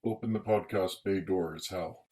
Open the podcast bay doors, Hal.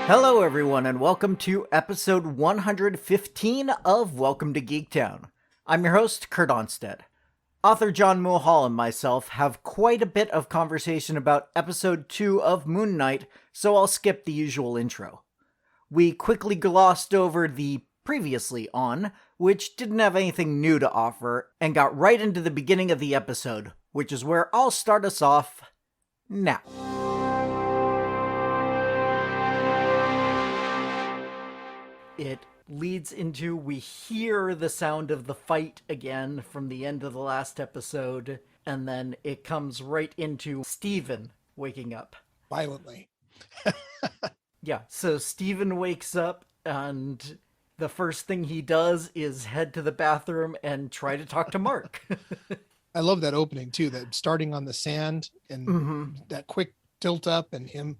Hello everyone and welcome to episode 115 of Welcome to Geektown. I'm your host, Kurt Onstead. Author John Mulhall and myself have quite a bit of conversation about episode 2 of Moon Knight, so I'll skip the usual intro. We quickly glossed over the previously on, which didn't have anything new to offer, and got right into the beginning of the episode, which is where I'll start us off now. It leads into, we hear the sound of the fight again from the end of the last episode, and then it comes right into Steven waking up. Violently. Yeah, so Steven wakes up, and the first thing he does is head to the bathroom and try to talk to Marc. I love that opening too, that starting on the sand and that quick tilt up and him,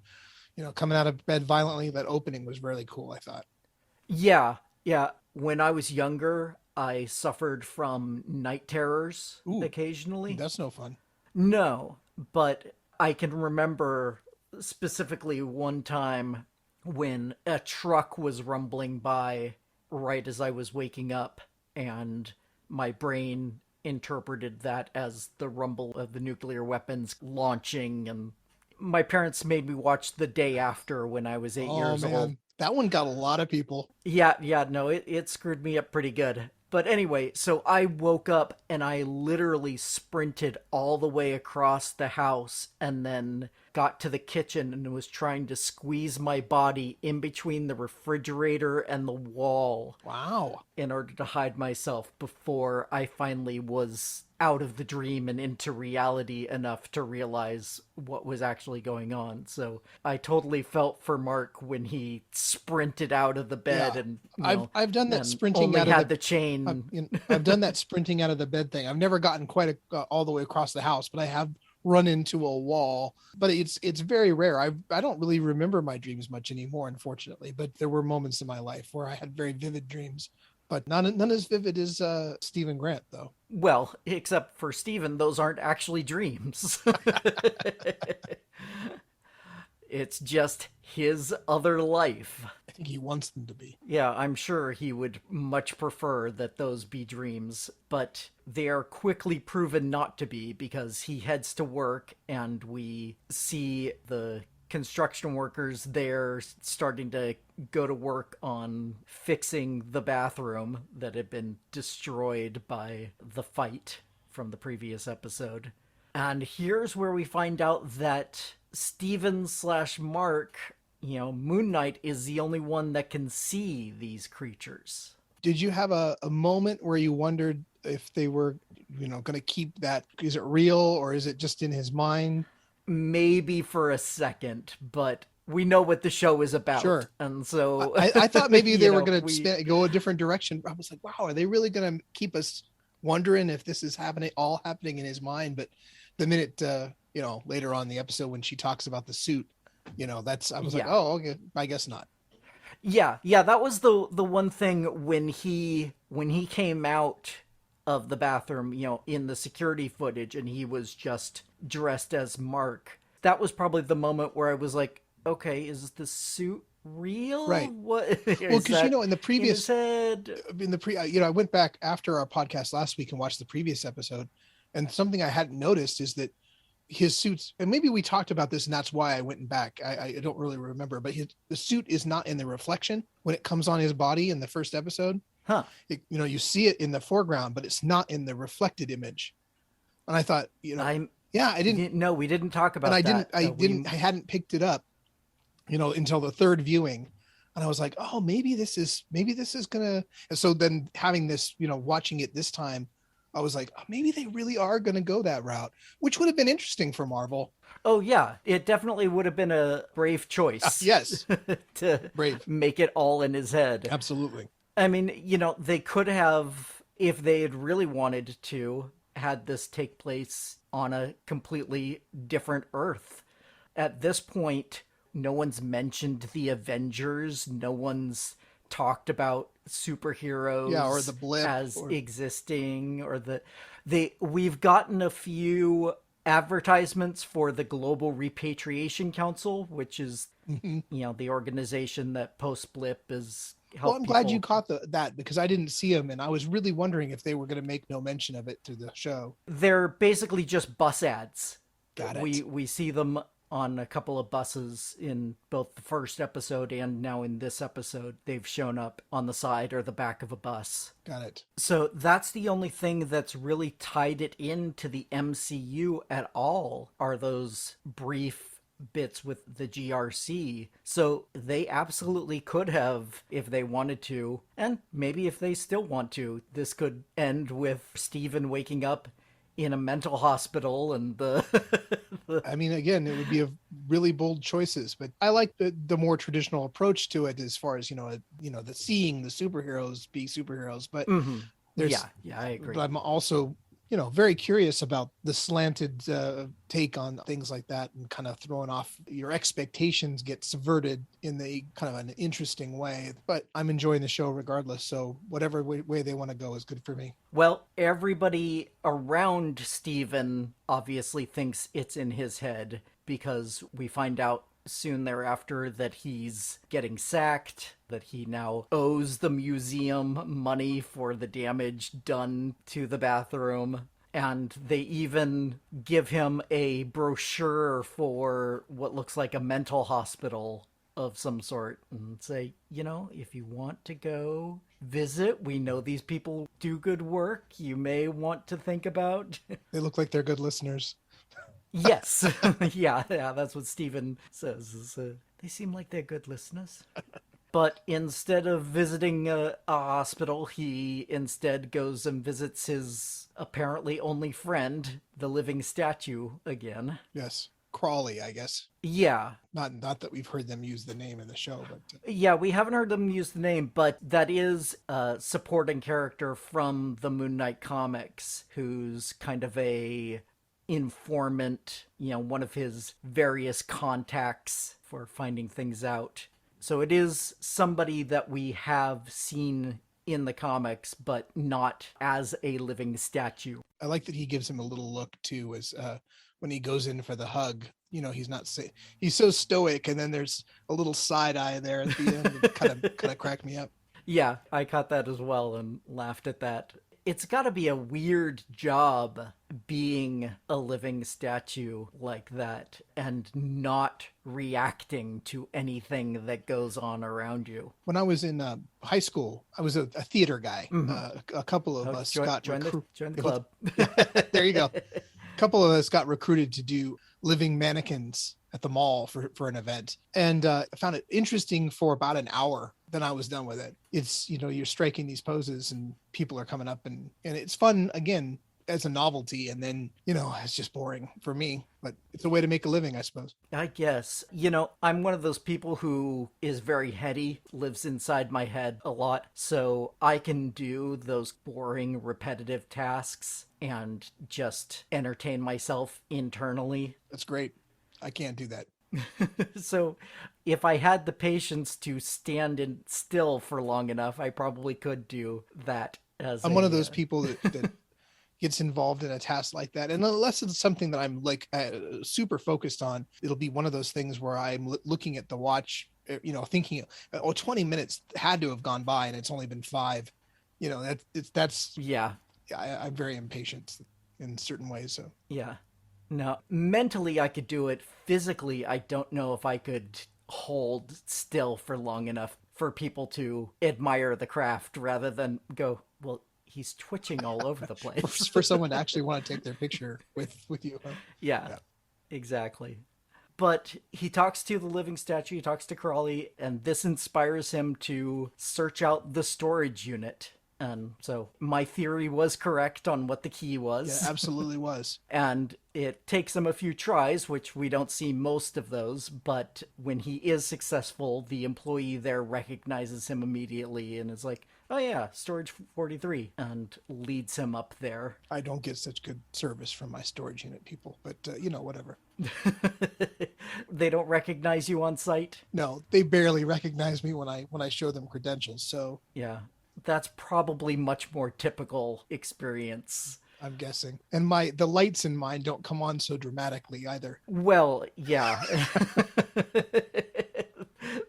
coming out of bed violently. That opening was really cool, I thought. Yeah. When I was younger, I suffered from night terrors occasionally. That's no fun. No, but I can remember specifically one time when a truck was rumbling by right as I was waking up, and my brain interpreted that as the rumble of the nuclear weapons launching, and my parents made me watch The Day After when I was 8 years old. That one got a lot of people. Yeah, no, it screwed me up pretty good. But anyway, so I woke up and I literally sprinted all the way across the house and then got to the kitchen and was trying to squeeze my body in between the refrigerator and the wall. Wow. In order to hide myself before I finally was out of the dream and into reality enough to realize what was actually going on. So I totally felt for Marc when he sprinted out of the bed. Yeah. And I've done that sprinting only out had of the chain. I've done that sprinting out of the bed thing. I've never gotten quite all the way across the house, but I have run into a wall. But it's very rare. I don't really remember my dreams much anymore, unfortunately. But there were moments in my life where I had very vivid dreams. But none as vivid as Stephen Grant, though. Well, except for Stephen, those aren't actually dreams. It's just his other life. I think he wants them to be. Yeah, I'm sure he would much prefer that those be dreams, but they are quickly proven not to be because he heads to work and we see the construction workers there starting to go to work on fixing the bathroom that had been destroyed by the fight from the previous episode. And here's where we find out that Steven / Marc, Moon Knight is the only one that can see these creatures. Did you have a moment where you wondered if they were, going to keep that? Is it real or is it just in his mind? Maybe for a second, but we know what the show is about. Sure. And so I thought maybe they were going to go a different direction. I was like, wow, are they really going to keep us wondering if this is all happening in his mind? But the minute, later on in the episode when she talks about the suit, I was like, oh, okay, I guess not. Yeah. That was the one thing when he came out of the bathroom, in the security footage, and he was just dressed as Marc. That was probably the moment where I was like, okay, is the suit real? Right. What? Well, because in the previous, I went back after our podcast last week and watched the previous episode, and something I hadn't noticed is that his suits, and maybe we talked about this, and that's why I went back. I don't really remember, but the suit is not in the reflection when it comes on his body in the first episode. Huh. You see it in the foreground, but it's not in the reflected image. And I thought, I didn't. No, we didn't talk about and that. I hadn't picked it up, until the third viewing. And I was like, oh, maybe this is gonna. And so then having this, watching it this time, I was like, oh, maybe they really are going to go that route, which would have been interesting for Marvel. Oh yeah, it definitely would have been a brave choice Yes, to brave. make it all in his head. Absolutely. I mean, they could have, if they had really wanted to, had this take place on a completely different Earth. At this point, no one's mentioned the Avengers, no one's talked about Yeah, or superheroes the blip as or existing, or we've gotten a few advertisements for the Global Repatriation Council, which is Mhm. the organization that post blip is Well, help I'm glad you people. caught that because I didn't see them and I was really wondering if they were going to make no mention of it through the show. They're basically just bus ads. Got We it. we see them on a couple of buses in both the first episode and now in this episode. They've shown up on the side or the back of a bus. Got it. So that's the only thing that's really tied it into the MCU at all, are those brief bits with the GRC. So they absolutely could have, if they wanted to, and maybe if they still want to, this could end with Steven waking up in a mental hospital and I mean, again, it would be a really bold choices, but I like the more traditional approach to it as far as, the seeing the superheroes be superheroes, but Mhm. there's, Yeah, I agree. but I'm also, very curious about the slanted take on things like that and kind of throwing off your expectations get subverted in the kind of an interesting way. But I'm enjoying the show regardless. So whatever way they want to go is good for me. Well, everybody around Steven obviously thinks it's in his head, because we find out soon thereafter that he's getting sacked, that he now owes the museum money for the damage done to the bathroom. And they even give him a brochure for what looks like a mental hospital of some sort and say, if you want to go visit, we know these people do good work. You may want to think about. They look like they're good listeners. Yes. Yeah, that's what Steven says. They seem like they're good listeners. But instead of visiting a hospital, he instead goes and visits his apparently only friend, the living statue, again. Yes. Crawley, I guess. Yeah. Not that we've heard them use the name in the show, but Yeah, we haven't heard them use the name, but that is a supporting character from the Moon Knight comics, who's kind of a informant, one of his various contacts for finding things out. So it is somebody that we have seen in the comics, but not as a living statue. I like that he gives him a little look too, as when he goes in for the hug. He's not he's so stoic, and then there's a little side eye there at the end that kind of cracked me up. Yeah, I caught that as well and laughed at that. It's got to be a weird job being a living statue like that and not reacting to anything that goes on around you. When I was in high school, I was a theater guy. A couple of us got join the club. There you go. A couple of us got recruited to do living mannequins at the mall for an event, and I found it interesting for about an hour. Then I was done with it. It's you're striking these poses and people are coming up, and it's fun again as a novelty, and then it's just boring for me, but it's a way to make a living, I suppose. I guess. I'm one of those people who is very heady, lives inside my head a lot, so I can do those boring, repetitive tasks and just entertain myself internally. That's great. I can't do that. So if I had the patience to stand in still for long enough, I probably could do that. I'm one of those people that gets involved in a task like that, and unless it's something that I'm like super focused on, it'll be one of those things where I'm looking at the watch, thinking 20 minutes had to have gone by and it's only been 5. That's yeah. I'm very impatient in certain ways. So yeah. No, mentally I could do it. Physically, I don't know if I could hold still for long enough for people to admire the craft rather than go, well, he's twitching all over the place. for someone to actually want to take their picture with you. Huh? Yeah, exactly. But he talks to the living statue, he talks to Crawley, and this inspires him to search out the storage unit. And so my theory was correct on what the key was. Yeah, absolutely was. And it takes him a few tries, which we don't see most of those, but when he is successful, the employee there recognizes him immediately and is like, oh yeah, storage 43, and leads him up there. I don't get such good service from my storage unit people, but whatever. They don't recognize you on site? No, they barely recognize me when I show them credentials, so Yeah, that's probably much more typical experience. I'm guessing. And the lights in mine don't come on so dramatically either. Well, yeah.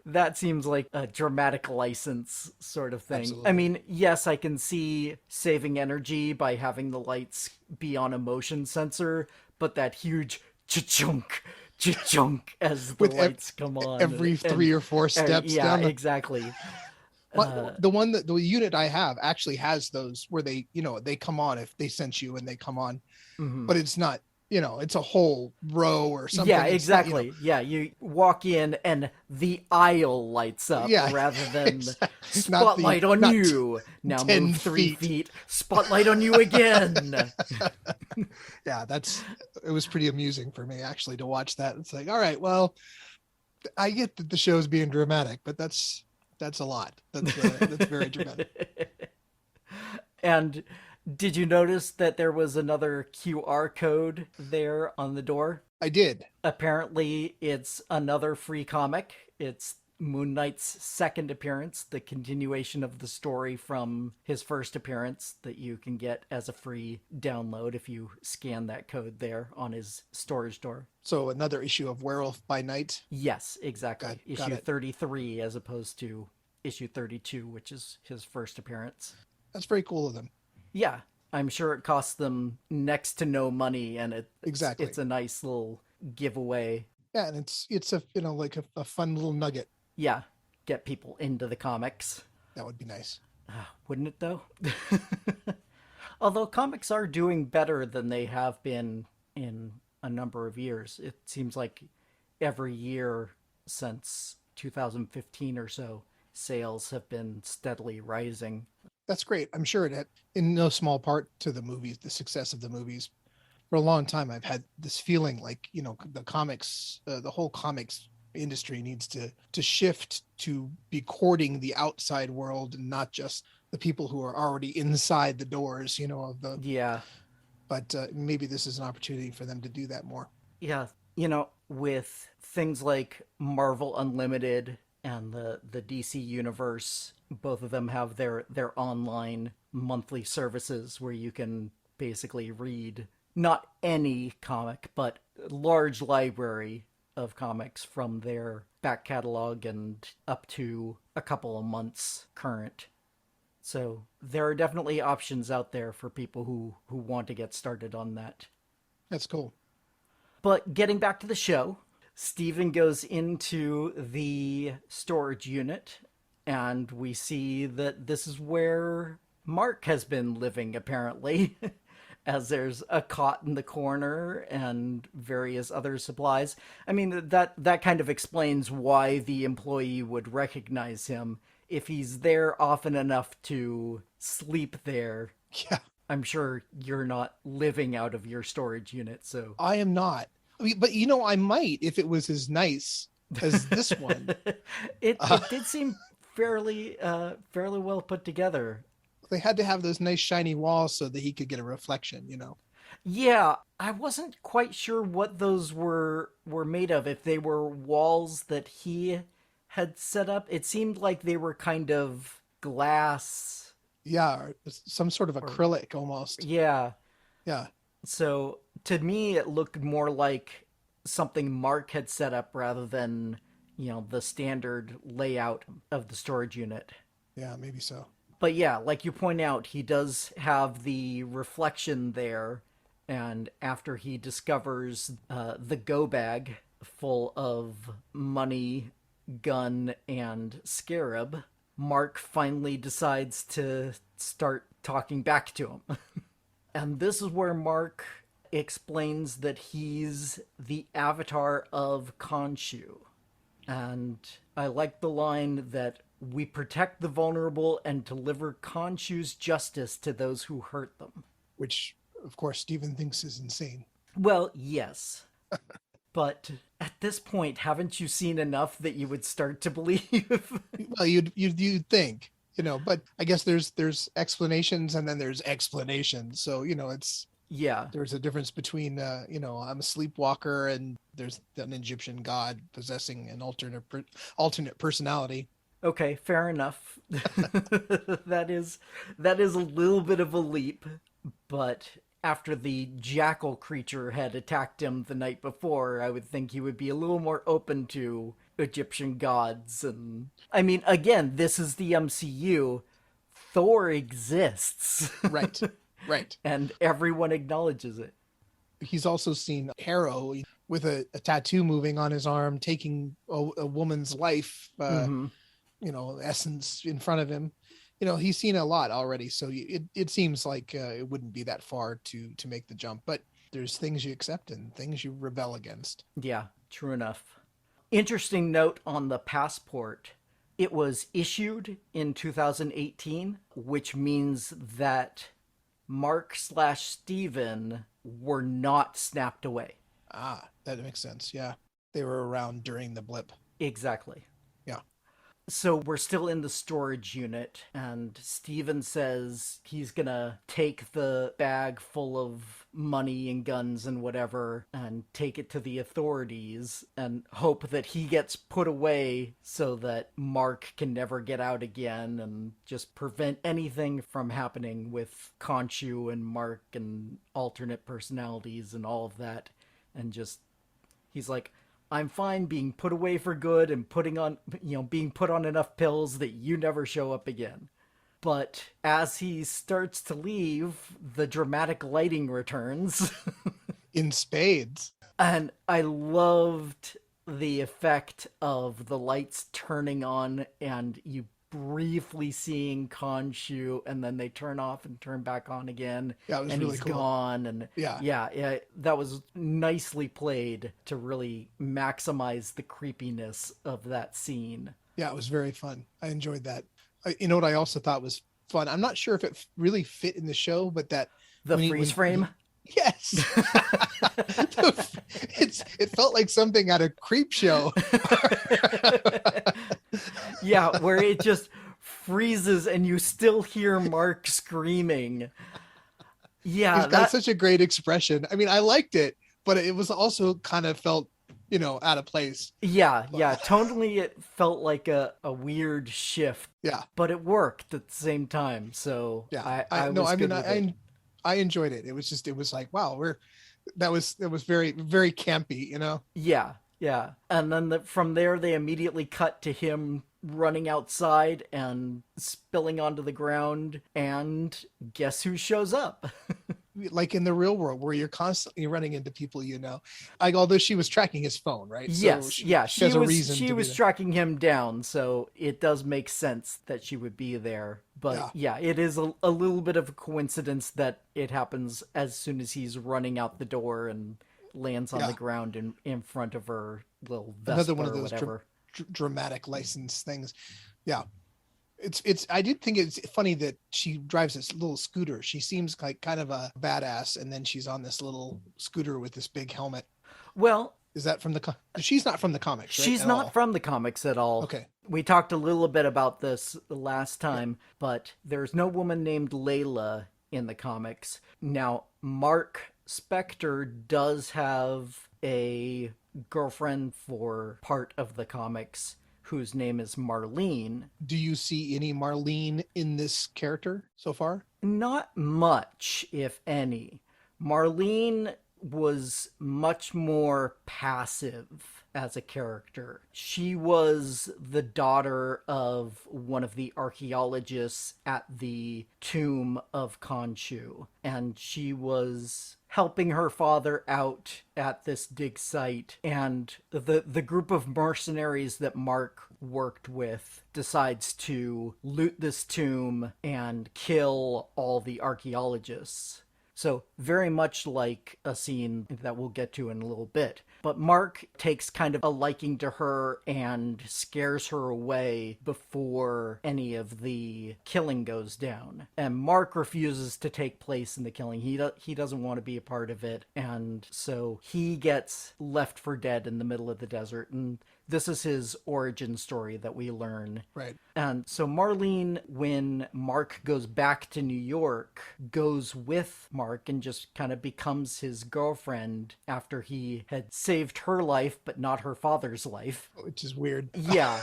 That seems like a dramatic license sort of thing. Absolutely. I mean, yes, I can see saving energy by having the lights be on a motion sensor, but that huge cha-chunk, cha-chunk as the lights come on. Every 3 or 4 steps yeah, down. exactly. The unit I have actually has those where they come on if they sense you and they come on, but it's not, it's a whole row or something. Yeah, It's exactly. not, Yeah, you walk in and the aisle lights up rather than spotlight on you. Now move 3 feet. Spotlight on you again. Yeah, it was pretty amusing for me actually to watch that. It's like, all right, well, I get that the show's being dramatic, but that's a lot. That's very dramatic. And did you notice that there was another QR code there on the door? I did. Apparently, it's another free comic. It's Moon Knight's second appearance, the continuation of the story from his first appearance that you can get as a free download if you scan that code there on his storage door. So another issue of Werewolf by Night? Yes, exactly. Got issue it. 33 as opposed to issue 32, which is his first appearance. That's very cool of them. Yeah, I'm sure it costs them next to no money, and Exactly. it's a nice little giveaway. Yeah, and it's a like a fun little nugget. Yeah, get people into the comics. That would be nice. Wouldn't it though? Although comics are doing better than they have been in a number of years. It seems like every year since 2015 or so, sales have been steadily rising. That's great. I'm sure it had, in no small part to the movies, the success of the movies. For a long time, I've had this feeling like, the comics, the whole comics industry needs to shift to be courting the outside world and not just the people who are already inside the doors, of the. Yeah. But maybe this is an opportunity for them to do that more. Yeah. With things like Marvel Unlimited and the DC Universe, both of them have their online monthly services where you can basically read not any comic, but a large library of comics from their back catalog and up to a couple of months current. So there are definitely options out there for people who want to get started on that. That's cool. But getting back to the show, Stephen goes into the storage unit, and we see that this is where Marc has been living, apparently, as there's a cot in the corner and various other supplies. I mean, that kind of explains why the employee would recognize him. If he's there often enough to sleep there, Yeah, I'm sure you're not living out of your storage unit, so... I am not. I mean, but I might if it was as nice as this one. It did seem fairly well put together. They had to have those nice shiny walls so that he could get a reflection, Yeah, I wasn't quite sure what those were made of. If they were walls that he had set up, it seemed like they were kind of glass. Yeah, or some sort of acrylic almost. Yeah. Yeah. So to me, it looked more like something Marc had set up rather than, the standard layout of the storage unit. Yeah, maybe so. But yeah, like you point out, he does have the reflection there, and after he discovers the go bag full of money, gun, and scarab, Marc finally decides to start talking back to him. And this is where Marc explains that he's the avatar of Khonshu. And I like the line that We protect the vulnerable and deliver Khonshu's justice to those who hurt them. Which, of course, Stephen thinks is insane. Well, yes. But at this point, haven't you seen enough that you would start to believe? Well, you'd think, but I guess there's explanations and then there's explanations. So, it's Yeah. there's a difference between, I'm a sleepwalker and there's an Egyptian god possessing an alternate personality. Okay, fair enough. That is a little bit of a leap, but after the jackal creature had attacked him the night before, I would think he would be a little more open to Egyptian gods. And I mean, again, this is the MCU. Thor exists. Right. Right. And everyone acknowledges it. He's also seen Harrow with a tattoo moving on his arm, taking a woman's life, essence in front of him. He's seen a lot already, so it seems like it wouldn't be that far to make the jump. But there's things you accept and things you rebel against. Yeah, true enough. Interesting note on the passport. It was issued in 2018, which means that Mark/Steven were not snapped away. Ah, that makes sense. Yeah. They were around during the blip. Exactly. Yeah. So we're still in the storage unit, and Steven says he's gonna take the bag full of money and guns and whatever and take it to the authorities and hope that he gets put away so that Mark can never get out again and just prevent anything from happening with Khonshu and Mark and alternate personalities and all of that. And just, he's like, I'm fine being put away for good and being put on enough pills that you never show up again. But as he starts to leave, the dramatic lighting returns. In spades. And I loved the effect of the lights turning on and you briefly seeing Khonshu, and then they turn off and turn back on again. Yeah, it was and really he's cool. Gone. And yeah, that was nicely played to really maximize the creepiness of that scene. Yeah, it was very fun. I enjoyed that. You know what I also thought was fun? I'm not sure if it really fit in the show, but that the freeze frame. Yes. It felt like something at a creep show. Yeah, where it just freezes and you still hear Mark screaming. Yeah, he's got such a great expression. I mean, I liked it, but it was also kind of felt, out of place. Yeah. Tonally, it felt like a weird shift. Yeah, but it worked at the same time. So yeah, I enjoyed it. It was like, wow, that was very, very campy, Yeah. And then from there, they immediately cut to him running outside and spilling onto the ground. And guess who shows up? Like in the real world where you're constantly running into people, although she was tracking his phone, right? Yes. She was there. tracking him down. So it does make sense that she would be there. But yeah it is a little bit of a coincidence that it happens as soon as he's running out the door and lands on the ground in front of her little Vespa. Another one of those dramatic license things. Yeah. It's I did think it's funny that she drives this little scooter. She seems like kind of a badass, and then she's on this little scooter with this big helmet. Well, is that from she's not from the comics, right? She's not from the comics at all. Okay. We talked a little bit about this last time, but there's no woman named Layla in the comics. Now, Marc Spector does have a girlfriend for part of the comics whose name is Marlene. Do you see any Marlene in this character so far? Not much, if any. Marlene was much more passive as a character. She was the daughter of one of the archaeologists at the tomb of Khonshu, and she was helping her father out at this dig site, and the group of mercenaries that Mark worked with decides to loot this tomb and kill all the archaeologists. So very much like a scene that we'll get to in a little bit. But Mark takes kind of a liking to her and scares her away before any of the killing goes down. And Mark refuses to take place in the killing. He doesn't want to be a part of it. And so he gets left for dead in the middle of the desert. And this is his origin story that we learn. Right. And so Marlene, when Mark goes back to New York, goes with Mark and just kind of becomes his girlfriend after he had saved her life, but not her father's life. Which is weird. Yeah.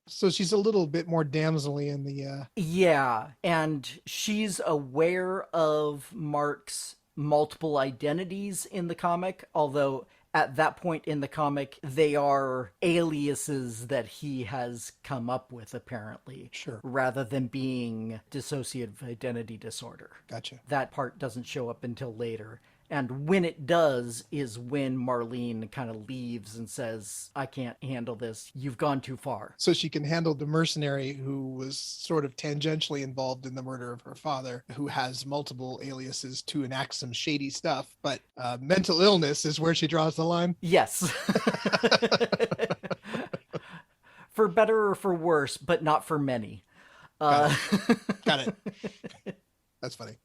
So she's a little bit more damselly in the... Yeah. And she's aware of Mark's multiple identities in the comic, although at that point in the comic, they are aliases that he has come up with, apparently. Sure. Rather than being dissociative identity disorder. Gotcha. That part doesn't show up until later. And when it does is when Marlene kind of leaves and says, I can't handle this. You've gone too far. So she can handle the mercenary who was sort of tangentially involved in the murder of her father, who has multiple aliases to enact some shady stuff. But mental illness is where she draws the line. Yes. For better or for worse, but not for many. Got it. That's funny.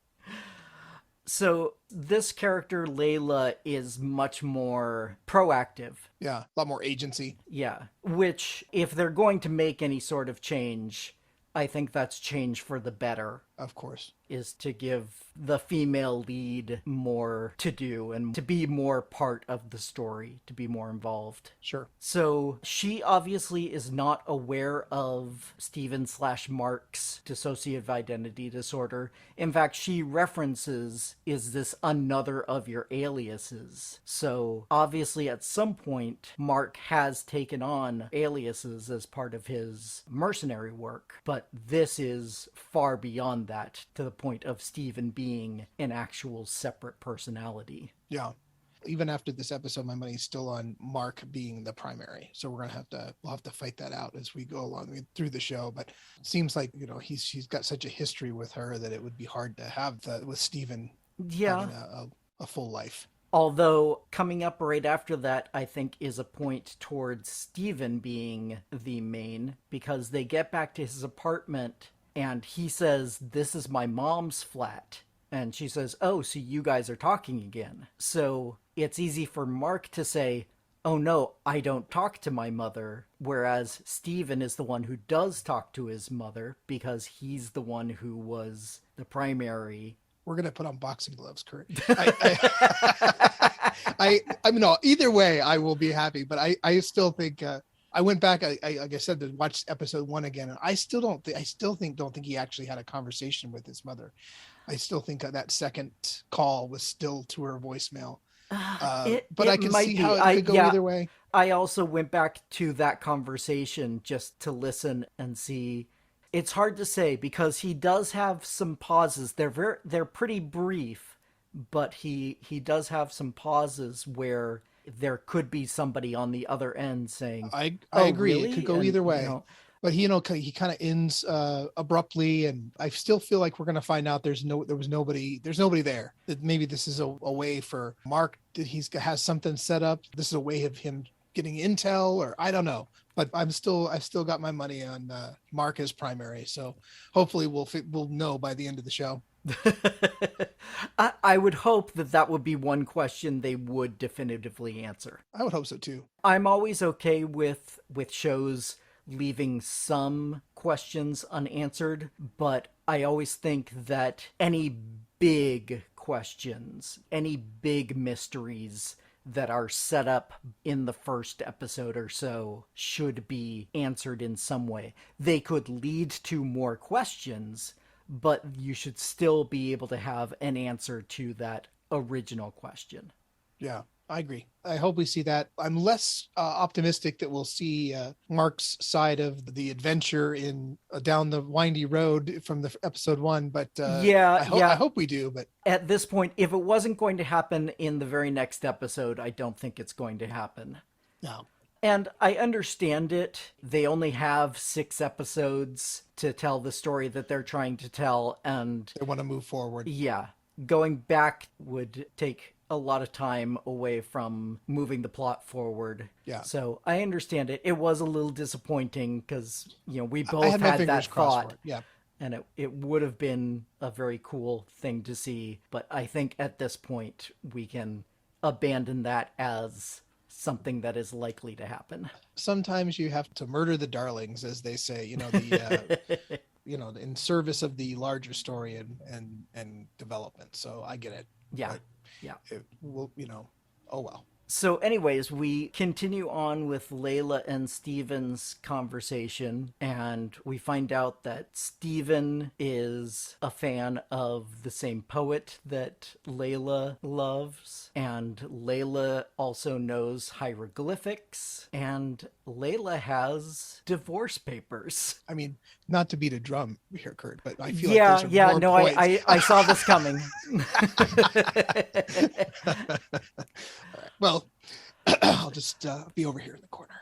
So this character, Layla, is much more proactive. Yeah, a lot more agency. Yeah, which, if they're going to make any sort of change, I think that's change for the better. Of course. Is to give the female lead more to do and to be more part of the story, to be more involved. Sure. So she obviously is not aware of Stephen/Mark's dissociative identity disorder. In fact, she references, is this another of your aliases? So obviously at some point, Mark has taken on aliases as part of his mercenary work, but this is far beyond that, to the point of Stephen being an actual separate personality. Yeah. Even after this episode, my money's still on Mark being the primary. So we'll have to fight that out as we go along through the show. But it seems like, she's got such a history with her that it would be hard to have with Stephen having a full life. Although coming up right after that, I think, is a point towards Stephen being the main, because they get back to his apartment and he says, this is my mom's flat. And she says, oh, so you guys are talking again. So it's easy for Mark to say, oh no, I don't talk to my mother. Whereas Stephen is the one who does talk to his mother because he's the one who was the primary. We're going to put on boxing gloves, Kurt. I mean, no, either way, I will be happy. But I still think... I went back, like I said, to watch episode 1 again, and I still don't think he actually had a conversation with his mother. I still think that second call was still to her voicemail. But I can see how it could go either way. I also went back to that conversation just to listen and see. It's hard to say because he does have some pauses. They're pretty brief, but he does have some pauses where there could be somebody on the other end saying, I agree. Really? It could go either way. But he kind of ends abruptly, and I still feel like we're going to find out there's nobody there. That maybe this is a way for Mark that has something set up. This is a way of him getting intel, or I don't know. But I've still got my money on Mark as primary. So hopefully we'll know by the end of the show. I would hope that would be one question they would definitively answer. I would hope so too. I'm always okay with shows leaving some questions unanswered, but I always think that any big questions, any big mysteries that are set up in the first episode or so should be answered in some way. They could lead to more questions, but you should still be able to have an answer to that original question. Yeah, I agree. I hope we see that. I'm less optimistic that we'll see Mark's side of the adventure down the windy road from the episode 1, but I hope we do. But at this point, if it wasn't going to happen in the very next episode, I don't think it's going to happen. No. And I understand it. They only have 6 episodes to tell the story that they're trying to tell, and they want to move forward. Yeah. going back would take a lot of time away from moving the plot forward. Yeah. So I understand it. It was a little disappointing because, we both I had my had fingers that crossed thought. for it. Yeah. And it would have been a very cool thing to see. But I think at this point, we can abandon that as something that is likely to happen. Sometimes you have to murder the darlings, as they say, the in service of the larger story and development. So I get it. Yeah. But Yeah. it will, oh well. So anyways, we continue on with Layla and Steven's conversation, and we find out that Steven is a fan of the same poet that Layla loves, and Layla also knows hieroglyphics, and Layla has divorce papers. I mean, not to beat a drum here, Kurt, but I feel Yeah, like those are more points. I saw this coming. Well, I'll just be over here in the corner.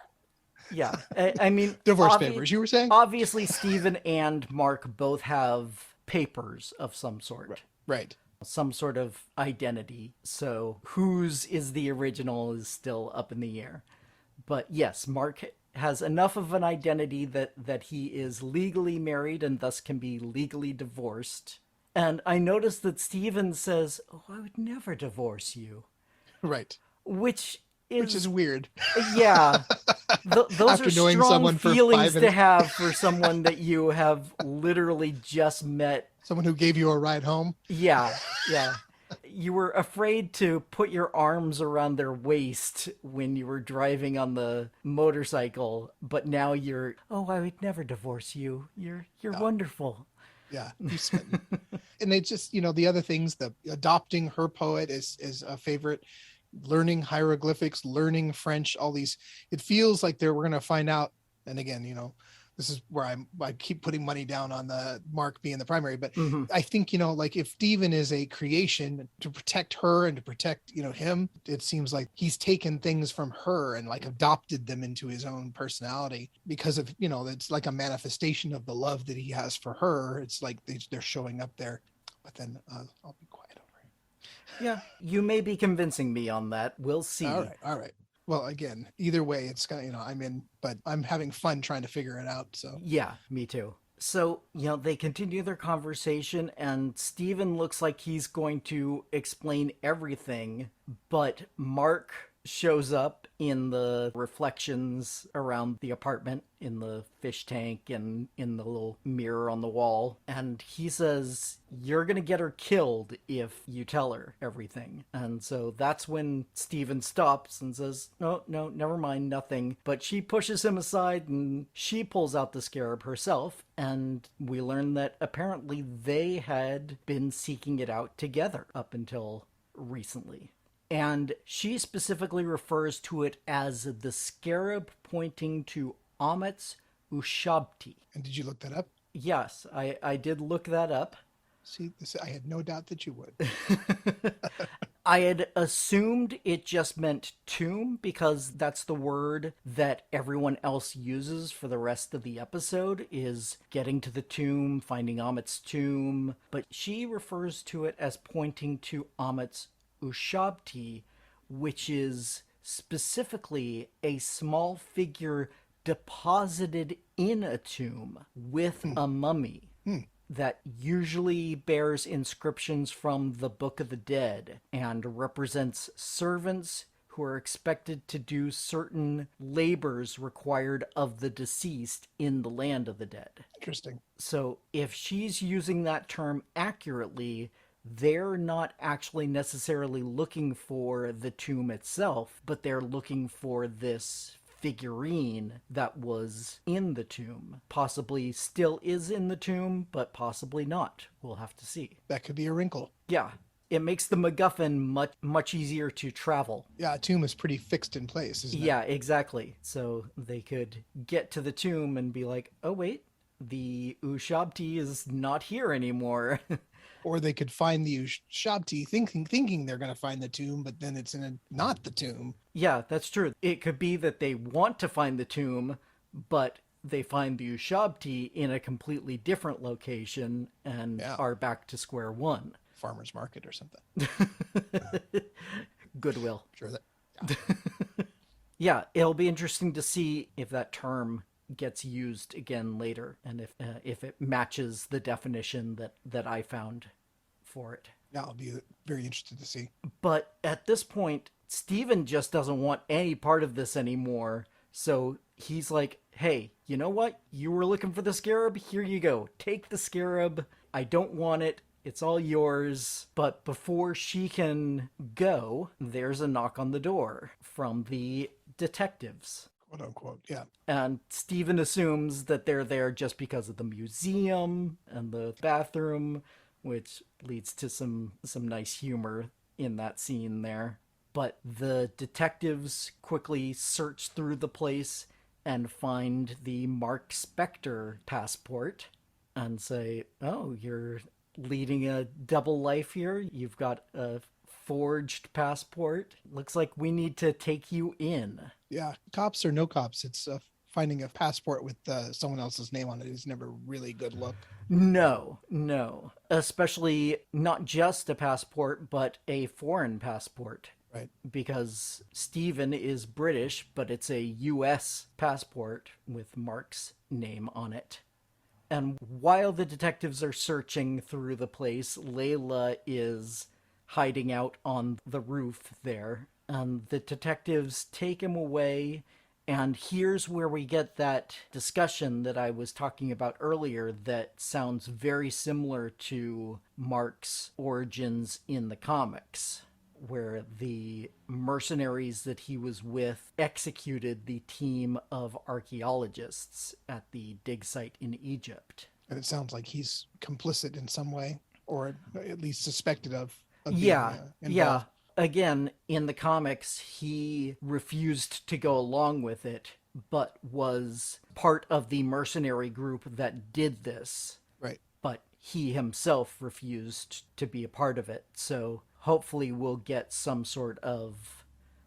Yeah, I mean, Divorce papers, you were saying? Obviously, Stephen and Mark both have papers of some sort. Right. Some sort of identity. So whose is the original is still up in the air. But yes, Mark has enough of an identity that he is legally married and thus can be legally divorced. And I noticed that Stephen says, "Oh, I would never divorce you." Right. Which is weird. Yeah. Those After are knowing strong someone for feelings 5 to have for someone that you have literally just met. Someone who gave you a ride home. Yeah. Yeah. You were afraid to put your arms around their waist when you were driving on the motorcycle, but now you're, "Oh, I would never divorce you. You're wonderful." Yeah, he's smitten. And they just, the other things, the adopting her poet is a favorite, learning hieroglyphics, learning French, all these, it feels like we're going to find out. And again, this is where I keep putting money down on the Mark being the primary, but I think, like if Steven is a creation to protect her and to protect, him, it seems like he's taken things from her and like adopted them into his own personality because of, it's like a manifestation of the love that he has for her. It's like they're showing up there, but then I'll be quiet over here. Yeah, you may be convincing me on that. We'll see. All right. Well, again, either way, it's kind of, I'm in, but I'm having fun trying to figure it out. So yeah, me too. So, they continue their conversation and Steven looks like he's going to explain everything, but Mark shows up in the reflections around the apartment, in the fish tank and in the little mirror on the wall, and he says, "You're gonna get her killed if you tell her everything." And so that's when Steven stops and says, "No, never mind, nothing." But she pushes him aside and she pulls out the scarab herself, and we learn that apparently they had been seeking it out together up until recently. And she specifically refers to it as the scarab pointing to Amet's Ushabti. And did you look that up? Yes, I did look that up. See, I had no doubt that you would. I had assumed it just meant tomb because that's the word that everyone else uses for the rest of the episode is getting to the tomb, finding Amet's tomb. But she refers to it as pointing to Amet's Ushabti, which is specifically a small figure deposited in a tomb with a mummy that usually bears inscriptions from the Book of the Dead and represents servants who are expected to do certain labors required of the deceased in the land of the dead. Interesting. So if she's using that term accurately, they're not actually necessarily looking for the tomb itself, but they're looking for this figurine that was in the tomb. Possibly still is in the tomb, but possibly not. We'll have to see. That could be a wrinkle. Yeah. It makes the MacGuffin much easier to travel. Yeah, a tomb is pretty fixed in place, isn't it? Yeah, exactly. So they could get to the tomb and be like, "Oh, wait, the Ushabti is not here anymore." Or they could find the Ushabti thinking they're going to find the tomb, but then it's not the tomb. Yeah, that's true. It could be that they want to find the tomb, but they find the Ushabti in a completely different location and are back to square one. farmer's market or something. Goodwill. Sure that. Yeah, it'll be interesting to see if that term gets used again later, and if it matches the definition that I found for it. Yeah, I'll be very interested to see. But at this point, Steven just doesn't want any part of this anymore. So he's like, hey, you know what? You were looking for the scarab? Here you go. Take the scarab. I don't want it. It's all yours. But before she can go, there's a knock on the door from the detectives. Quote unquote, yeah. And Steven assumes that they're there just because of the museum and the bathroom, which leads to some nice humor in that scene there. But the detectives quickly search through the place and find the Marc Spector passport and say, oh, you're leading a double life here? You've got a forged passport? Looks like we need to take you in. Yeah, cops or no cops, it's finding a passport with someone else's name on it is never really good look. No. Especially not just a passport, but a foreign passport. Right. Because Stephen is British, but it's a US passport with Mark's name on it. And while the detectives are searching through the place, Layla is hiding out on the roof there. And the detectives take him away. And here's where we get that discussion that I was talking about earlier that sounds very similar to Mark's origins in the comics, where the mercenaries that he was with executed the team of archaeologists at the dig site in Egypt. And it sounds like he's complicit in some way, or at least suspected of being Yeah. involved. Again, in the comics, he refused to go along with it, but was part of the mercenary group that did this. Right. But he himself refused to be a part of it. So hopefully we'll get some sort of...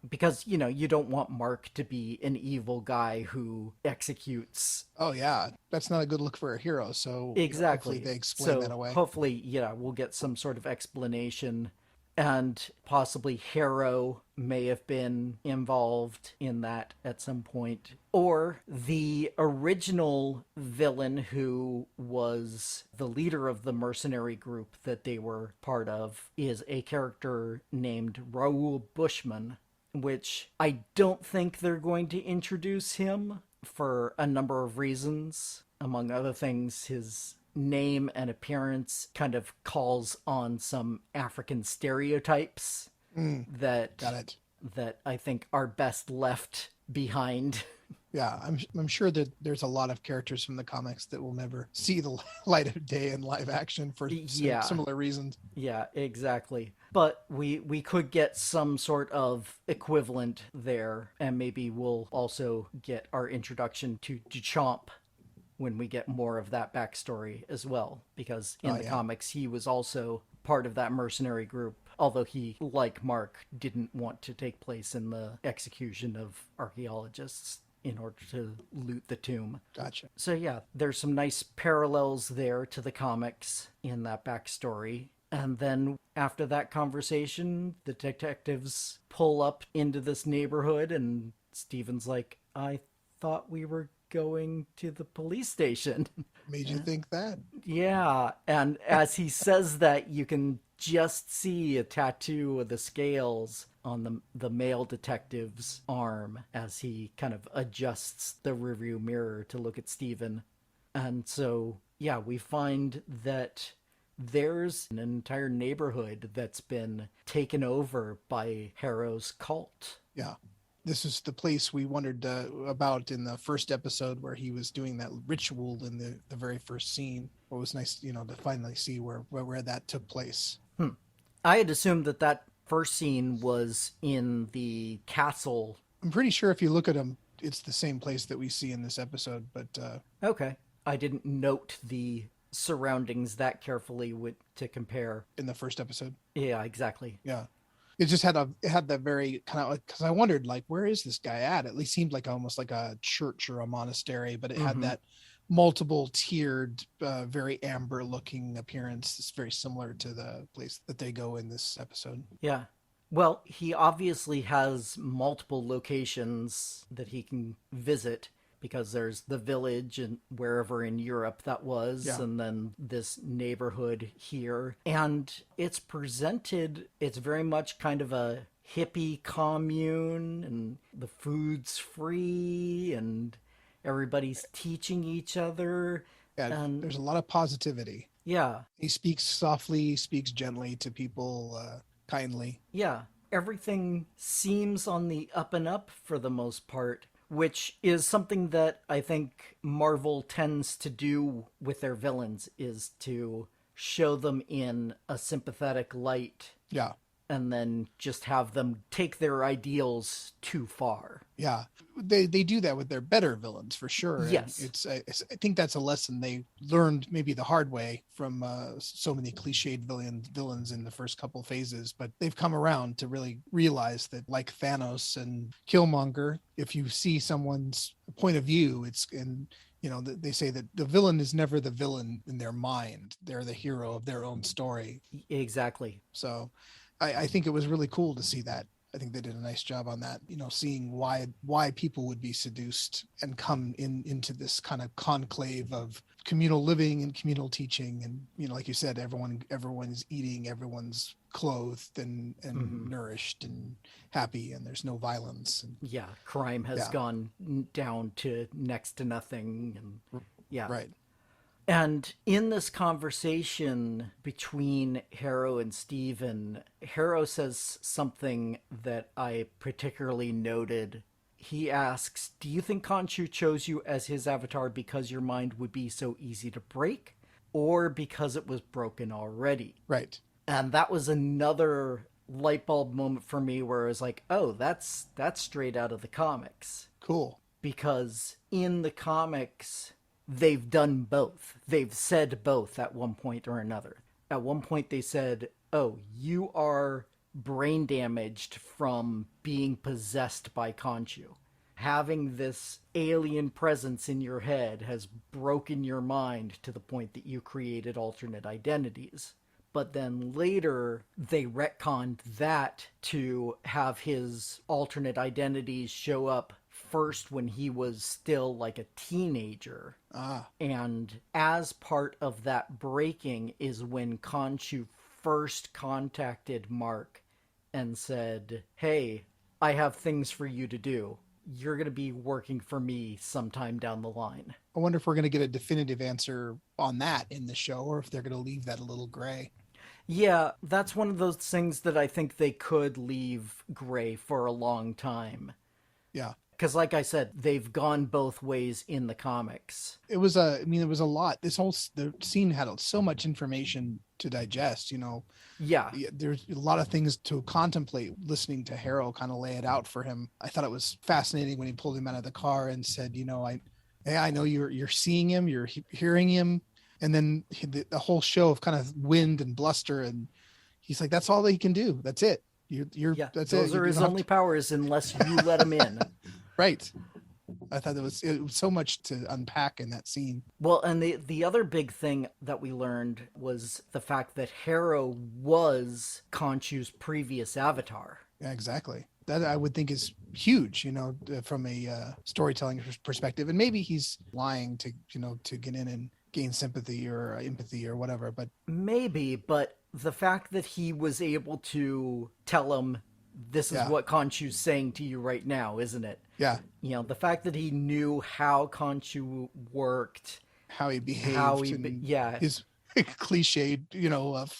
Because, you don't want Mark to be an evil guy who executes... Oh, yeah. That's not a good look for a hero, so Exactly. hopefully they explain that away. Hopefully, we'll get some sort of explanation. And possibly Harrow may have been involved in that at some point. Or the original villain who was the leader of the mercenary group that they were part of is a character named Raoul Bushman, which I don't think they're going to introduce him for a number of reasons. Among other things, his name and appearance kind of calls on some African stereotypes that I think are best left behind. Yeah, I'm sure that there's a lot of characters from the comics that will never see the light of day in live action for similar reasons. Yeah, exactly. But we could get some sort of equivalent there, and maybe we'll also get our introduction to Duchamp when we get more of that backstory as well, because in the comics he was also part of that mercenary group, although he, like Mark, didn't want to take place in the execution of archaeologists in order to loot the tomb. Gotcha. So yeah, there's some nice parallels there to the comics in that backstory. And then after that conversation, the detectives pull up into this neighborhood and Stephen's like, I thought we were going to the police station. Made you think that? Yeah, and as he says that, you can just see a tattoo of the scales on the male detective's arm as he kind of adjusts the rearview mirror to look at Stephen. And so, yeah, we find that there's an entire neighborhood that's been taken over by Harrow's cult. Yeah. This is the place we wondered about in the first episode where he was doing that ritual in the very first scene. It was nice, to finally see where that took place. I had assumed that first scene was in the castle. I'm pretty sure if you look at them, it's the same place that we see in this episode, but... Okay. I didn't note the surroundings that carefully to compare. In the first episode? Yeah, exactly. Yeah. It just had that very kind of, because I wondered, like, where is this guy at? At least seemed like almost like a church or a monastery, but it had that multiple tiered, very amber looking appearance. It's very similar to the place that they go in this episode. Yeah. Well, he obviously has multiple locations that he can visit because there's the village and wherever in Europe that was, Yeah. and then this neighborhood here. And it's presented, it's very much kind of a hippie commune, and the food's free, and everybody's teaching each other. Yeah, And there's a lot of positivity. yeah, He speaks softly, speaks gently to people, kindly. yeah, everything seems on the up and up for the most part, which is something that I think Marvel tends to do with their villains, is to show them in a sympathetic light Yeah. and then just have them take their ideals too far. Yeah, they do that with their better villains for sure. And Yes. I think that's a lesson they learned maybe the hard way from so many cliched villains in the first couple phases, but they've come around to really realize that, like Thanos and Killmonger, if you see someone's point of view, it's in, they say that the villain is never the villain in their mind. They're the hero of their own story. Exactly. So I think it was really cool to see that. I think they did a nice job on that, seeing why people would be seduced and come into this kind of conclave of communal living and communal teaching. And, like you said, everyone's eating, everyone's clothed and nourished and happy, and there's no violence. And, Yeah, crime has gone down to next to nothing. And yeah. Right. And in this conversation between Harrow and Steven, Harrow says something that I particularly noted. He asks, "Do you think Khonshu chose you as his avatar because your mind would be so easy to break, or because it was broken already?" Right. And that was another light bulb moment for me where I was like, oh, that's straight out of the comics. Cool. Because in the comics, they've done both. They've said both at one point or another. At one point they said, oh, you are brain damaged from being possessed by Khonshu. Having this alien presence in your head has broken your mind to the point that you created alternate identities. But then later they retconned that to have his alternate identities show up first when he was still like a teenager. And as part of that breaking is when Khonshu first contacted Marc and said, hey, I have things for you to do. You're going to be working for me sometime down the line. I wonder if we're going to get a definitive answer on that in the show, or if they're going to leave that a little gray. Yeah, that's one of those things that I think they could leave gray for a long time. Yeah. Because like I said, they've gone both ways in the comics. It was a lot. The scene had so much information to digest, Yeah. There's a lot of things to contemplate listening to Harrow kind of lay it out for him. I thought it was fascinating when he pulled him out of the car and said, I know you're seeing him, you're hearing him. And then the whole show of kind of wind and bluster, and he's like, that's all that he can do. That's it. That's those are his only powers unless you let him in. Right. I thought it was so much to unpack in that scene. Well, and the other big thing that we learned was the fact that Harrow was Khonshu's previous avatar. Yeah, exactly. That I would think is huge, from a storytelling perspective. And maybe he's lying to get in and gain sympathy or empathy or whatever. But maybe, but the fact that he was able to tell him, this is what Khonshu's saying to you right now, isn't it? Yeah. The fact that he knew how Khonshu worked, how he behaved, his cliched,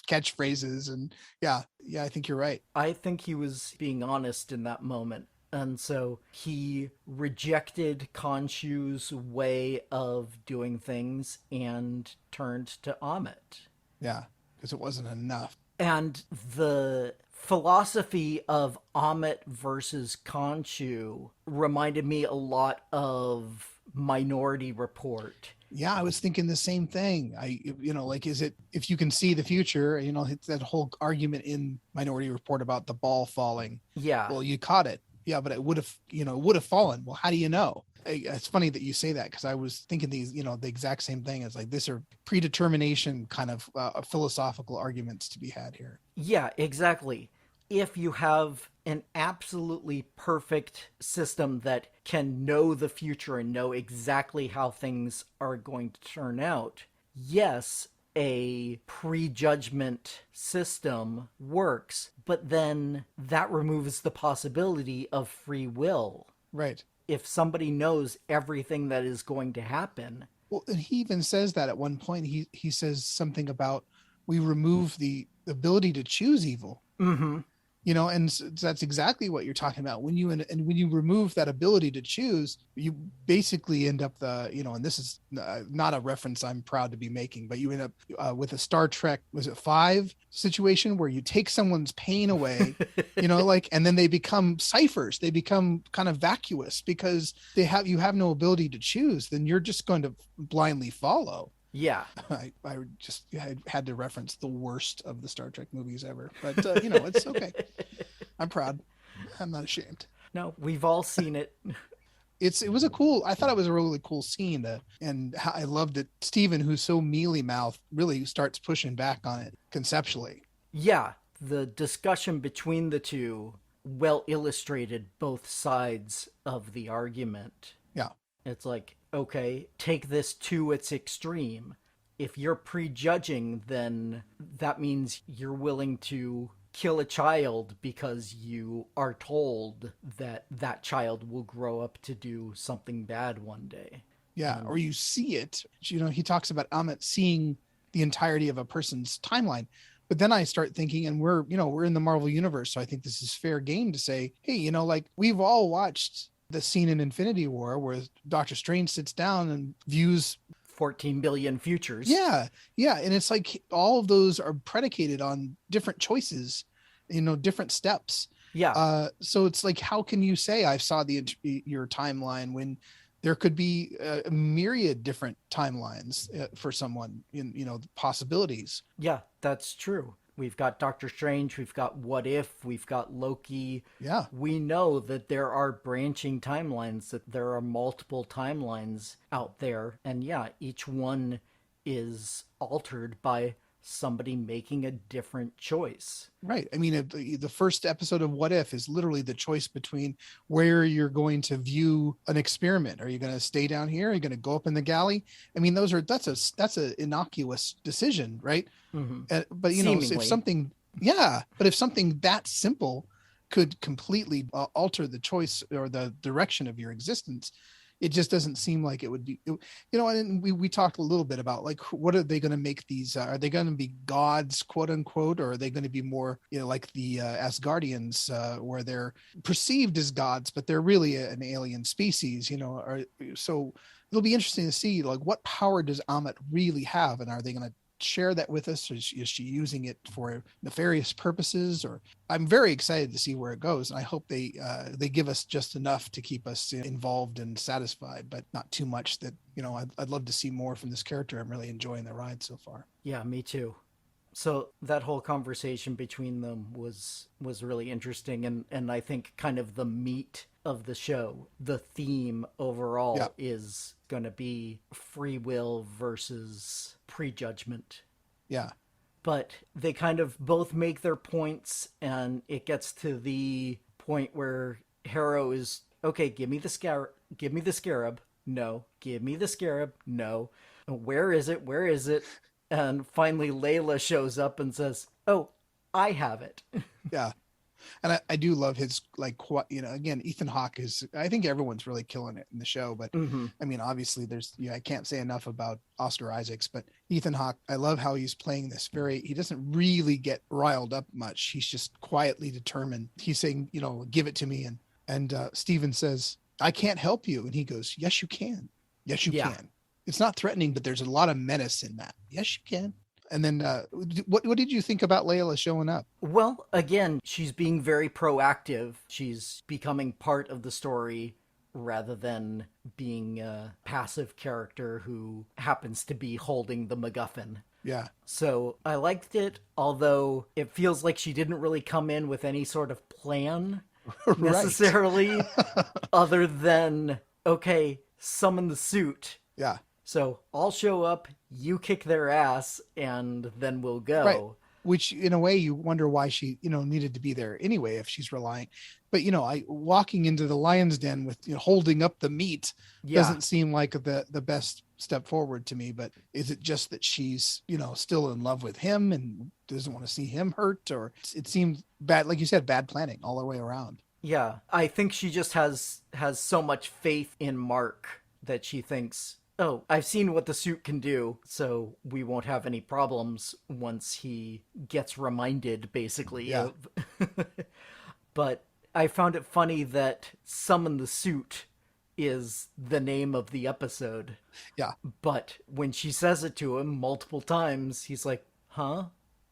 catchphrases, and I think you're right. I think he was being honest in that moment. And so he rejected Khonshu's way of doing things and turned to Ammit. Yeah, because it wasn't enough. And the philosophy of Ammit versus Khonshu reminded me a lot of Minority Report. Yeah, I was thinking the same thing. Is it, if you can see the future, it's that whole argument in Minority Report about the ball falling. Yeah. Well, you caught it. Yeah, but it would have fallen. Well, how do you know? it's funny that you say that, because I was thinking these, the exact same thing. It's like, these are predetermination kind of philosophical arguments to be had here. Yeah, exactly. If you have an absolutely perfect system that can know the future and know exactly how things are going to turn out, yes, a prejudgment system works, but then that removes the possibility of free will. Right. If somebody knows everything that is going to happen. Well, and he even says that at one point. He says something about, we remove the ability to choose evil. Mm-hmm. And that's exactly what you're talking about. When you and when you remove that ability to choose, you basically end up and this is not a reference I'm proud to be making, but you end up with a Star Trek, was it 5 situation, where you take someone's pain away, and then they become ciphers. They become kind of vacuous because you have no ability to choose. Then you're just going to blindly follow. Yeah. I had to reference the worst of the Star Trek movies ever, but it's okay. I'm proud. I'm not ashamed. No, we've all seen it. I thought it was a really cool scene, and I loved that Steven, who's so mealy mouthed, really starts pushing back on it conceptually. Yeah. The discussion between the two well illustrated both sides of the argument. Yeah. It's like, okay, take this to its extreme. If you're prejudging, then that means you're willing to kill a child because you are told that that child will grow up to do something bad one day. Yeah, or you see it. He talks about Amit seeing the entirety of a person's timeline. But then I start thinking, and we're in the Marvel universe, so I think this is fair game to say, hey, we've all watched the scene in Infinity War where Doctor Strange sits down and views 14 billion futures. Yeah. And it's like all of those are predicated on different choices, different steps. Yeah. So it's like, how can you say I saw your timeline when there could be a myriad different timelines for someone in, possibilities? Yeah, that's true. We've got Doctor Strange, we've got What If, we've got Loki. Yeah. We know that there are branching timelines, that there are multiple timelines out there. And yeah, each one is altered by somebody making a different choice. Right. I mean, the first episode of What If is literally the choice between where you're going to view an experiment. Are you going to stay down here? Are you going to go up in the galley? I mean, that's a innocuous decision, right? Mm-hmm. But if something that simple could completely alter the choice or the direction of your existence, it just doesn't seem like it would be, and we talked a little bit about, like, what are they going to make these, are they going to be gods, quote unquote, or are they going to be more, like the Asgardians, where they're perceived as gods, but they're really an alien species, so it'll be interesting to see, like, what power does Amit really have, and are they going to share that with us? Is she using it for nefarious purposes? Or I'm very excited to see where it goes, and I hope they give us just enough to keep us involved and satisfied, but not too much that I'd love to see more from this character. I'm really enjoying the ride so far. Yeah, me too. So that whole conversation between them was really interesting, and I think kind of the meat of the show, the theme overall, is going to be free will versus prejudgment. Yeah. But they kind of both make their points, and it gets to the point where Harrow is, okay, give me the scarab. No. Give me the scarab. No. Where is it? And finally Layla shows up and says, oh, I have it. Yeah. And I do love his, like, again, Ethan Hawke I think everyone's really killing it in the show, but I mean, obviously I can't say enough about Oscar Isaacs, but Ethan Hawke, I love how he's playing this he doesn't really get riled up much. He's just quietly determined. He's saying, give it to me. And Steven says, I can't help you. And he goes, yes, you can. Yes, you can. It's not threatening, but there's a lot of menace in that. Yes, you can. And then what did you think about Layla showing up? Well, again, she's being very proactive. She's becoming part of the story rather than being a passive character who happens to be holding the MacGuffin. Yeah. So I liked it, although it feels like she didn't really come in with any sort of plan necessarily, other than okay, summon the suit. Yeah. So I'll show up, you kick their ass, and then we'll Right. go. Which in a way you wonder why she, needed to be there anyway if she's relying. But I walking into the lion's den with holding up the meat Yeah. doesn't seem like the best step forward to me. But is it just that she's still in love with him and doesn't want to see him hurt, or it seems bad, like you said, bad planning all the way around. Yeah. I think she just has so much faith in Mark that she thinks, oh, I've seen what the suit can do, so we won't have any problems once he gets reminded, basically, Yeah. of. But I found it funny that Summon the Suit is the name of the episode. Yeah. But when she says it to him multiple times, he's like, huh?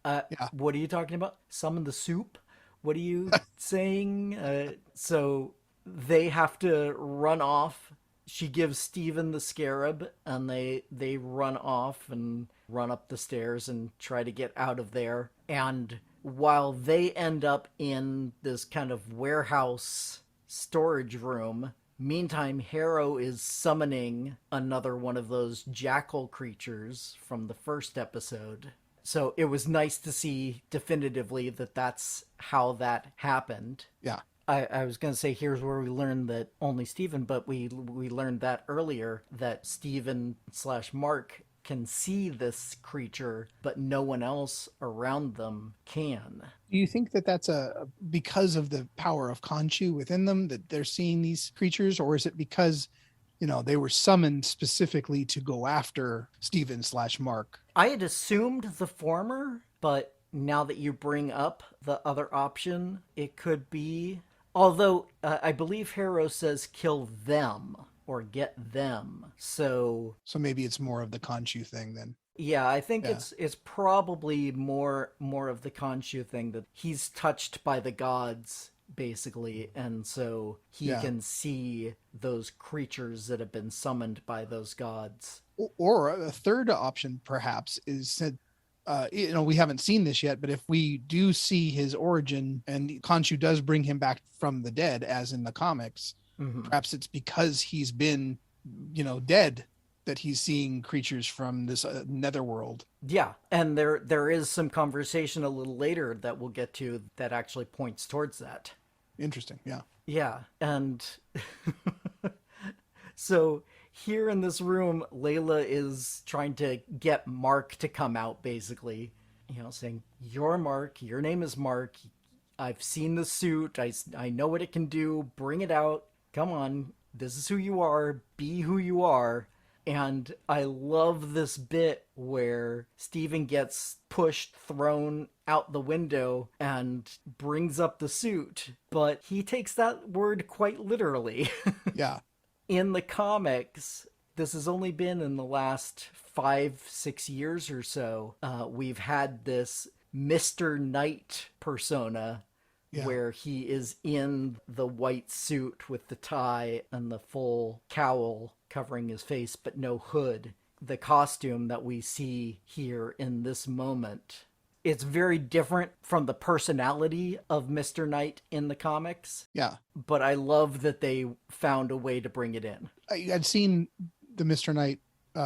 Yeah. What are you talking about? Summon the soup? What are you saying? So they have to run off. She gives Steven the scarab, and they run off and run up the stairs and try to get out of there. And while they end up in this kind of warehouse storage room, meantime, Harrow is summoning another one of those jackal creatures from the first episode. So it was nice to see definitively that that's how that happened. Yeah. I was going to say here's where we learned that only Steven, but we learned that earlier, that Steven/Mark can see this creature, but no one else around them can. Do you think that that's because of the power of Khonshu within them that they're seeing these creatures, or is it because they were summoned specifically to go after Steven/Mark? I had assumed the former, but now that you bring up the other option, it could be. Although I believe Harrow says kill them or get them. So maybe it's more of the Khonshu thing then. yeah, I think Yeah. it's probably more of the Khonshu thing, that he's touched by the gods basically, and so he Yeah. can see those creatures that have been summoned by those gods. Or a third option perhaps is that we haven't seen this yet, but if we do see his origin and Khonshu does bring him back from the dead, as in the comics, perhaps it's because he's been, dead, that he's seeing creatures from this netherworld. Yeah, and there is some conversation a little later that we'll get to that actually points towards that. Interesting. Yeah. Yeah, and so here in this room, Layla is trying to get Mark to come out, basically. Saying, you're Mark, your name is Mark, I've seen the suit, I know what it can do, bring it out, come on, this is who you are, be who you are. And I love this bit where Steven gets pushed, thrown out the window, and brings up the suit, but he takes that word quite literally. Yeah. In the comics, this has only been in the last 5-6 years or so. We've had this Mr. Knight persona, Yeah. where he is in the white suit with the tie and the full cowl covering his face, but no hood. The costume that we see here in this moment, it's very different from the personality of Mr. Knight in the comics. Yeah. But I love that they found a way to bring it in. I'd seen the Mr. Knight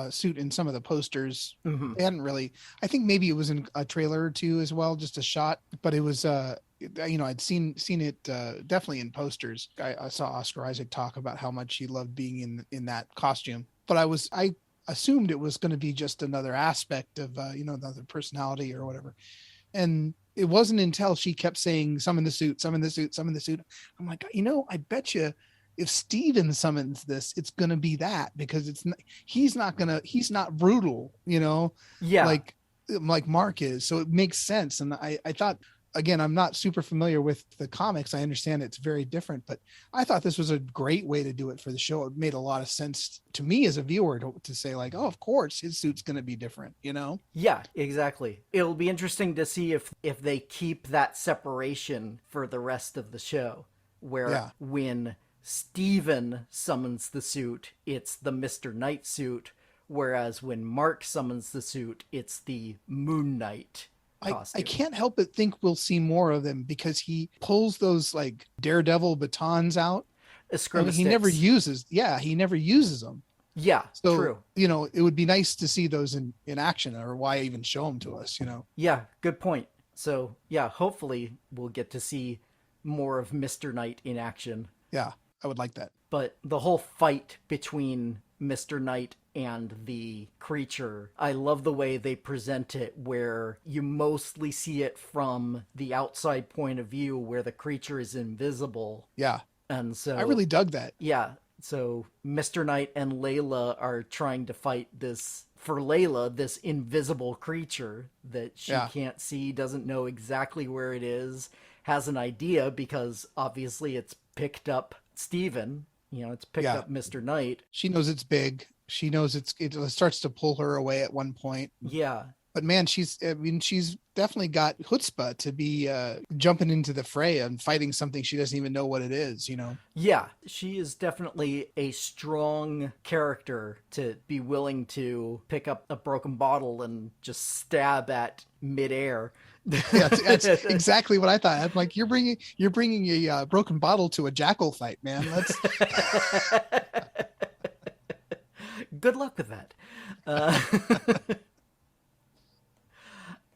suit in some of the posters. Mm-hmm. They hadn't really, I think maybe it was in a trailer or two as well, just a shot, but it was, I'd seen it definitely in posters. I saw Oscar Isaac talk about how much he loved being in that costume, but I assumed it was going to be just another aspect of, another personality or whatever. And it wasn't until she kept saying, summon the suit, summon the suit, summon the suit. I'm like, I bet you if Steven summons this, it's going to be that, because he's not brutal, Yeah. like Mark is. So it makes sense. And I thought, again, I'm not super familiar with the comics. I understand it's very different, but I thought this was a great way to do it for the show. It made a lot of sense to me as a viewer to say like, oh, of course his suit's going to be different, Yeah, exactly. It'll be interesting to see if they keep that separation for the rest of the show, where when Steven summons the suit, it's the Mr. Knight suit, whereas when Mark summons the suit, it's the Moon Knight costume. I can't help but think we'll see more of them, because he pulls those like Daredevil batons out. I mean, he never uses them. Yeah, So, true. it would be nice to see those in action, or why even show them to us, Yeah, good point. So, yeah, hopefully we'll get to see more of Mr. Knight in action. Yeah, I would like that. But the whole fight between Mr. Knight and the creature, I love the way they present it, where you mostly see it from the outside point of view where the creature is invisible. Yeah. And so I really dug that. Yeah. So Mr. Knight and Layla are trying to fight this, for Layla, this invisible creature that she can't see, doesn't know exactly where it is, has an idea because obviously it's picked up Steven. It's picked up Mr. Knight. She knows it's big. She knows it starts to pull her away at one point. Yeah. But man, she's definitely got chutzpah to be jumping into the fray and fighting something she doesn't even know what it is, Yeah, she is definitely a strong character to be willing to pick up a broken bottle and just stab at midair. Yeah, that's exactly what I thought. I'm like, you're bringing a broken bottle to a jackal fight, man. Let's. Good luck with that.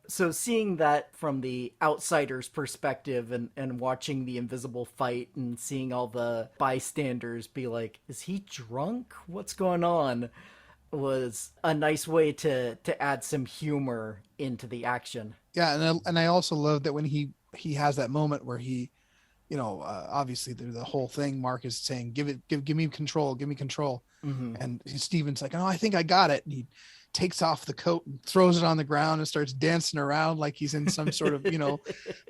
So seeing that from the outsider's perspective and watching the invisible fight and seeing all the bystanders be like, is he drunk? What's going on? Was a nice way to add some humor into the action. Yeah, and I also love that when he has that moment where he, obviously the whole thing, Mark is saying, give me control, Mm-hmm. and Steven's like, oh, I think I got it, and he takes off the coat and throws it on the ground and starts dancing around like he's in some sort of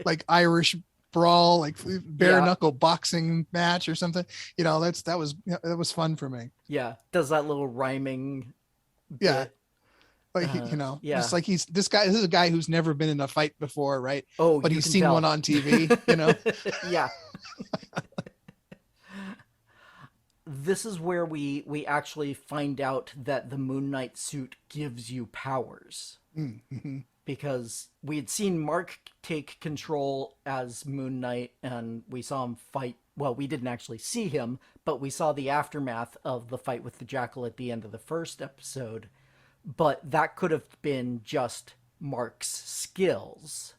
like Irish brawl, like bare knuckle boxing match or something. That was fun for me. Yeah, does that little rhyming bit. Like just like this is a guy who's never been in a fight before, right? Oh, but he's seen one on TV. Yeah. This is where we actually find out that the Moon Knight suit gives you powers. Mm-hmm. Because we had seen Mark take control as Moon Knight, and we saw him fight. Well, we didn't actually see him, but we saw the aftermath of the fight with the Jackal at the end of the first episode. But that could have been just Mark's skills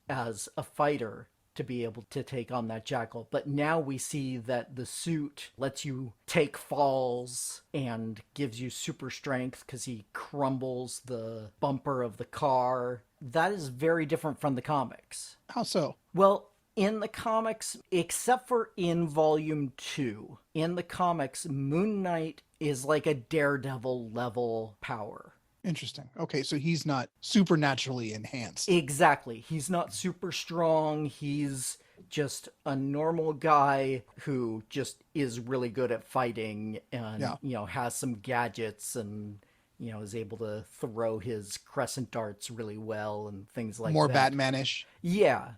as a fighter to be able to take on that Jackal. But now we see that the suit lets you take falls and gives you super strength because he crumbles the bumper of the car. That is very different from the comics. How so? Well, in the comics, except for in Volume 2, in the comics, Moon Knight is like a Daredevil level power. Interesting. Okay, so he's not supernaturally enhanced. Exactly. He's not super strong. He's just a normal guy who just is really good at fighting and, has some gadgets and, is able to throw his crescent darts really well and things like More that. Batmanish. Yeah.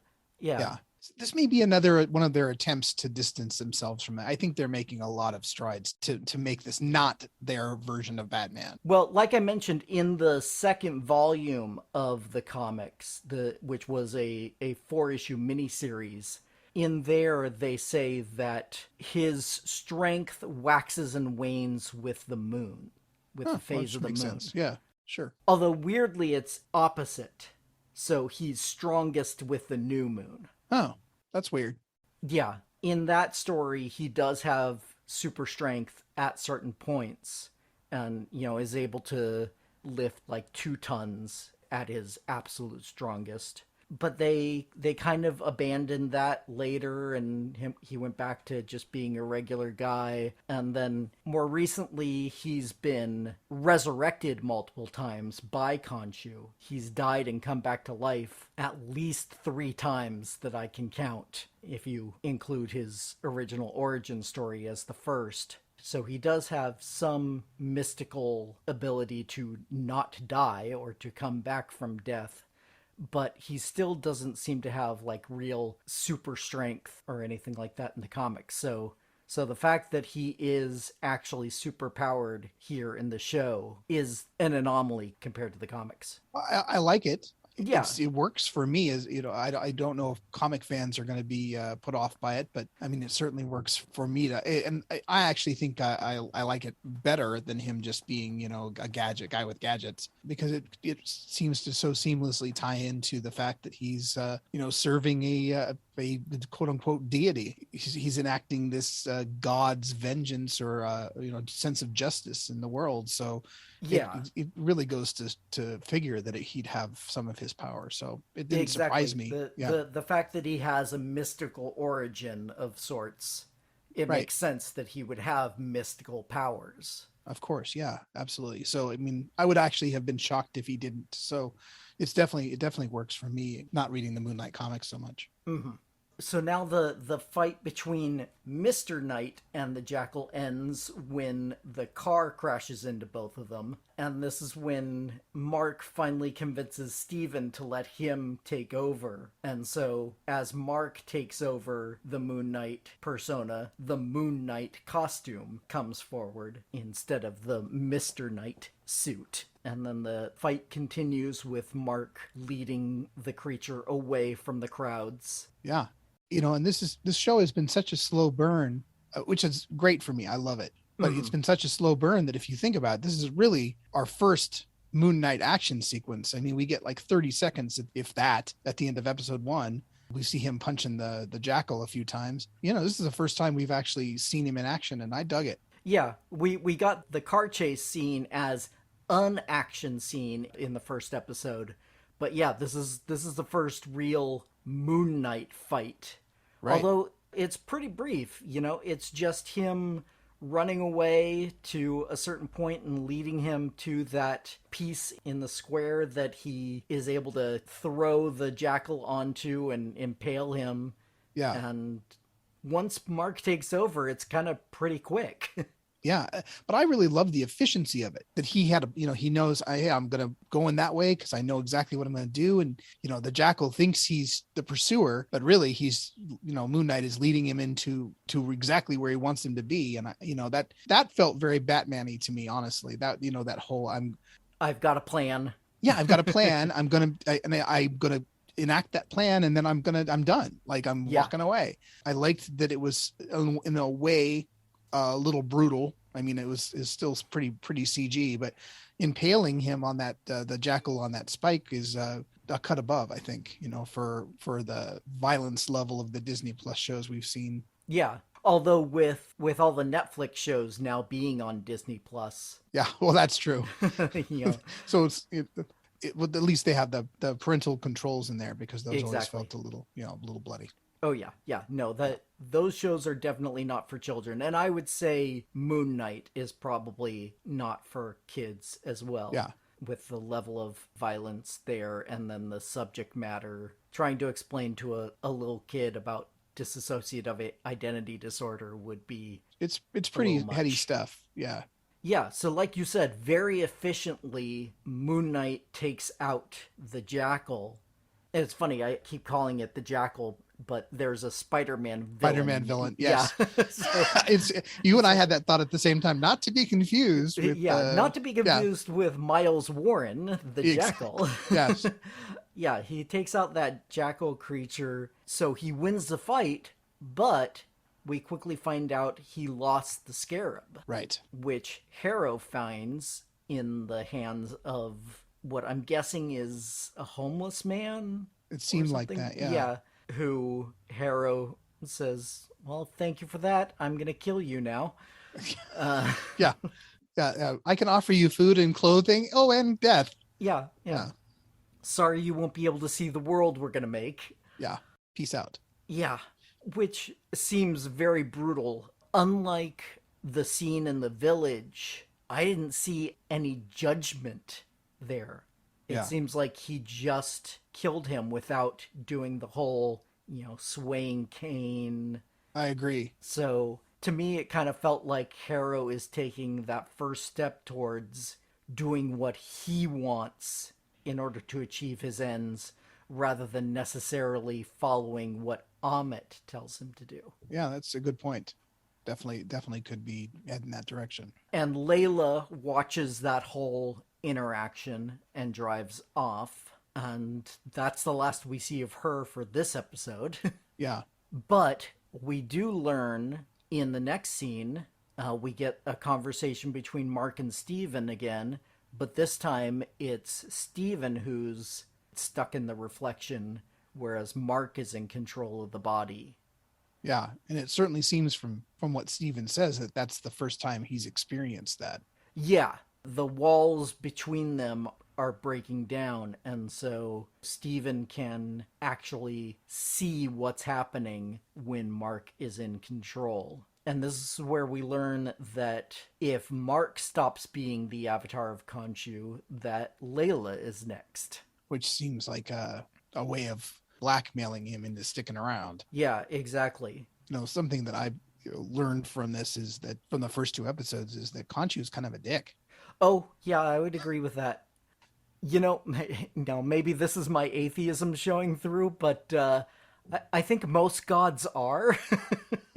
This may be another one of their attempts to distance themselves from it. I think they're making a lot of strides to make this not their version of Batman. Well, like I mentioned, in the second volume of the comics, which was a 4-issue miniseries, in there they say that his strength waxes and wanes with the moon, with the phase of the moon. Sense. Yeah, sure. Although weirdly, it's opposite. So he's strongest with the new moon. Oh, that's weird. Yeah. In that story, he does have super strength at certain points and, is able to lift like 2 tons at his absolute strongest. But they kind of abandoned that later, and he went back to just being a regular guy. And then more recently, he's been resurrected multiple times by Khonshu. He's died and come back to life at least 3 times that I can count, if you include his original origin story as the first. So he does have some mystical ability to not die or to come back from death. But he still doesn't seem to have like real super strength or anything like that in the comics. So the fact that he is actually super powered here in the show is an anomaly compared to the comics. I like it. Yeah. It works for me. As you know, I don't know if comic fans are going to be put off by it, but I mean, it certainly works for me and I actually think I like it better than him just being, a guy with gadgets, because it seems to so seamlessly tie into the fact that he's serving a quote unquote deity. He's enacting this God's vengeance, or sense of justice in the world. So Yeah. it really goes to figure that he'd have some of his power. So it didn't Exactly. surprise me. The, Yeah, the the fact that he has a mystical origin of sorts, it right. makes sense that he would have mystical powers. Of course. Yeah, absolutely. So, I mean, I would actually have been shocked if he didn't. So it definitely works for me, not reading the Moon Knight comics so much. Hmm. So now the fight between Mr. Knight and the Jackal ends when the car crashes into both of them. And this is when Mark finally convinces Steven to let him take over. And so as Mark takes over the Moon Knight persona, the Moon Knight costume comes forward instead of the Mr. Knight suit. And then the fight continues with Mark leading the creature away from the crowds. Yeah. And this show has been such a slow burn, which is great for me. I love it. But it's been such a slow burn that if you think about it, this is really our first Moon Knight action sequence. I mean, we get like 30 seconds, if that, at the end of episode 1. We see him punching the jackal a few times. This is the first time we've actually seen him in action, and I dug it. Yeah, we got the car chase scene as an action scene in the first episode. But yeah, this is the first real Moon Knight fight. Right. Although it's pretty brief, it's just him running away to a certain point and leading him to that piece in the square that he is able to throw the jackal onto and impale him. Yeah. And once Mark takes over, it's kind of pretty quick. Yeah, but I really love the efficiency of it, that he had he knows, hey, I'm going to go in that way because I know exactly what I'm going to do. And, the jackal thinks he's the pursuer, but really he's, Moon Knight is leading him to exactly where he wants him to be. And, that felt very Batman-y to me, honestly, that, that whole I've got a plan. Yeah, I've got a plan. I'm going to enact that plan, and then I'm done. Like I'm walking away. I liked that it was in a way a little brutal. I mean, it's still pretty CG, but impaling him on that the jackal on that spike is a cut above, I think, for the violence level of the Disney Plus shows we've seen. Yeah, although with all the Netflix shows now being on Disney Plus. Yeah, well, that's true. So it would, at least they have the parental controls in there, because those always felt a little bloody. Oh yeah. No, those shows are definitely not for children. And I would say Moon Knight is probably not for kids as well. Yeah. With the level of violence there, and then the subject matter, trying to explain to a little kid about dissociative identity disorder would be... It's pretty heady stuff. Yeah. Yeah, so like you said, very efficiently, Moon Knight takes out the jackal. And it's funny, I keep calling it the jackal, but there's a Spider-Man villain. Yes. Yeah. So, it's you and I had that thought at the same time, not to be confused with not to be confused with Miles Warren, the jackal. Yes. Yeah, he takes out that jackal creature, so he wins the fight, but we quickly find out he lost the scarab. Right. Which Harrow finds in the hands of what I'm guessing is a homeless man. It seemed like that, yeah. Yeah, who Harrow says, well, thank you for that. I'm going to kill you now. Yeah. I can offer you food and clothing. Oh, and death. Yeah. Sorry you won't be able to see the world we're going to make. Yeah. Peace out. Yeah. Which seems very brutal. Unlike the scene in the village, I didn't see any judgment there. It seems like he just killed him without doing the whole, swaying cane. I agree. So to me, it kind of felt like Harrow is taking that first step towards doing what he wants in order to achieve his ends, rather than necessarily following what Amit tells him to do. Yeah, that's a good point. Definitely could be heading that direction. And Layla watches that whole interaction and drives off. And that's the last we see of her for this episode. Yeah. But we do learn in the next scene, we get a conversation between Mark and Steven again, but this time it's Steven who's stuck in the reflection, whereas Mark is in control of the body. Yeah. And it certainly seems from what Steven says that that's the first time he's experienced that. Yeah, the walls between them are breaking down, and so Steven can actually see what's happening when Mark is in control. And this is where we learn that if Mark stops being the avatar of Khonshu, that Layla is next. Which seems like a way of blackmailing him into sticking around. Yeah, exactly. Something that I learned from this is that from the first 2 episodes is that Khonshu is kind of a dick. Oh, yeah, I would agree with that. Maybe this is my atheism showing through, but I think most gods are.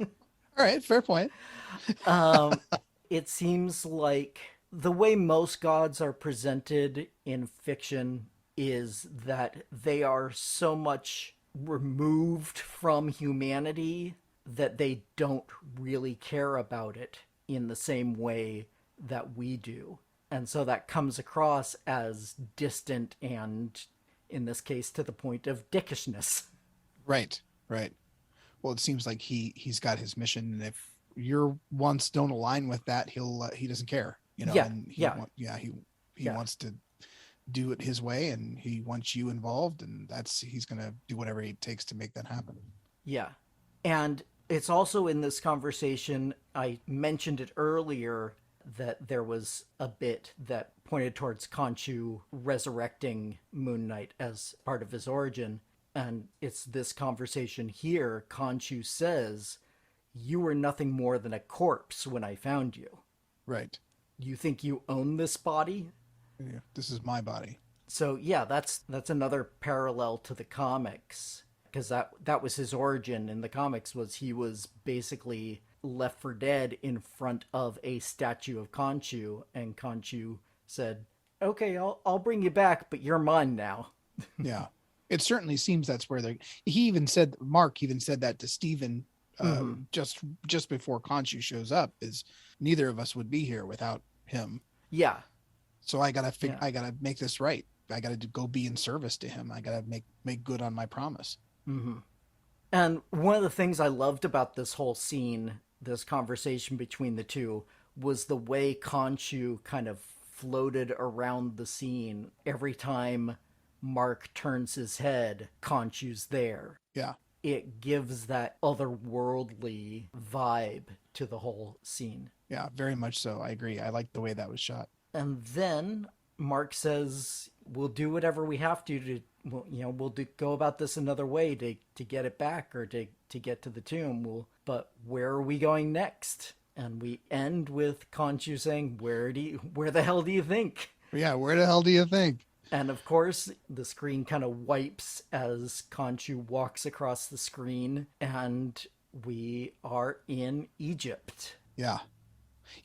All right, fair point. It seems like the way most gods are presented in fiction is that they are so much removed from humanity that they don't really care about it in the same way that we do. And so that comes across as distant and, in this case, to the point of dickishness. Right. Well, it seems like he's got his mission, and if your wants don't align with that, he doesn't care. Yeah, and he Yeah. wants to do it his way, and he wants you involved, and he's gonna do whatever it takes to make that happen. Yeah. And it's also in this conversation, I mentioned it earlier, that there was a bit that pointed towards Khonshu resurrecting Moon Knight as part of his origin. And it's this conversation here. Khonshu says, "You were nothing more than a corpse when I found you. Right. You think you own this body?" Yeah, this is my body. So yeah, that's another parallel to the comics, because that was his origin in the comics. Was he was basically left for dead in front of a statue of Khonshu, and Khonshu said, "Okay, I'll bring you back, but you're mine now." Yeah, it certainly seems that's where Mark even said that to Steven just before Khonshu shows up, is neither of us would be here without him. Yeah. So I gotta make this right. I gotta go be in service to him. I gotta make good on my promise. Mm-hmm. And one of the things I loved about this whole scene, this conversation between the two, was the way Khonshu kind of floated around the scene. Every time Mark turns his head, Khonshu's there. Yeah. It gives that otherworldly vibe to the whole scene. Yeah, very much so. I agree. I like the way that was shot. And then Mark says, "We'll do whatever we have to go about this another way to get it back, or to get to the tomb. But where are we going next?" And we end with Khonshu saying, where the hell do you think?" Yeah, where the hell do you think? And of course, the screen kind of wipes as Khonshu walks across the screen, and we are in Egypt. Yeah.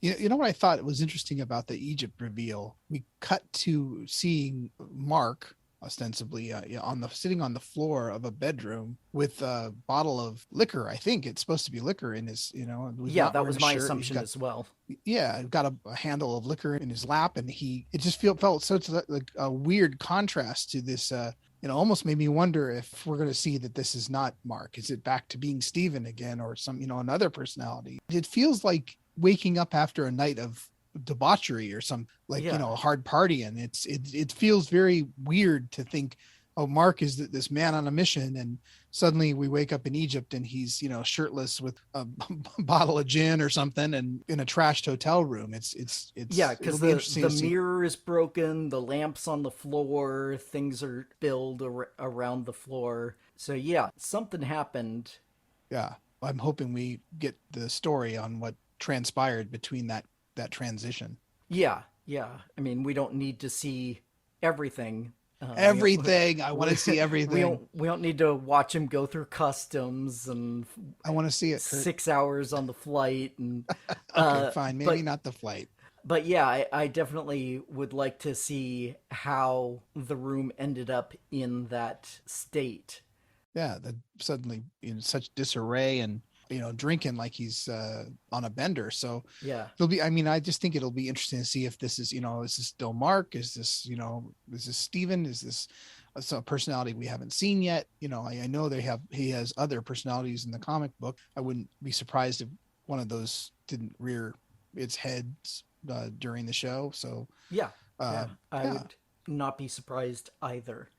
You know what I thought was interesting about the Egypt reveal? We cut to seeing Mark ostensibly sitting on the floor of a bedroom with a bottle of liquor. I think it's supposed to be liquor in his, Yeah, that was my assumption as well. Yeah, got a handle of liquor in his lap, and it just felt such like a weird contrast to this. Almost made me wonder if we're going to see that this is not Mark. Is it back to being Steven again, or some another personality? It feels like waking up after a night of debauchery or some a hard party, and it feels very weird to think, oh, Mark is this man on a mission, and suddenly we wake up in Egypt and he's because bottle of gin or something and in a trashed hotel room. It's because the mirror is broken, the lamps on the floor, things are spilled around the floor. So yeah, something happened. Yeah, I'm hoping we get the story on what transpired between that transition. Yeah. I mean, we don't need to see everything. Everything. I want to see everything. We don't need to watch him go through customs, and I want to see it. 6 hours on the flight, and okay, fine, maybe not the flight. But yeah, I definitely would like to see how the room ended up in that state. Yeah, that suddenly in such disarray and drinking like he's on a bender. So Yeah. it'll be. I mean, I just think it'll be interesting to see if this is is this still Mark? Is this is this Steven? Is this a personality we haven't seen yet? I know he has other personalities in the comic book. I wouldn't be surprised if one of those didn't rear its head during the show. So Yeah. uh, Yeah. I yeah, would not be surprised either.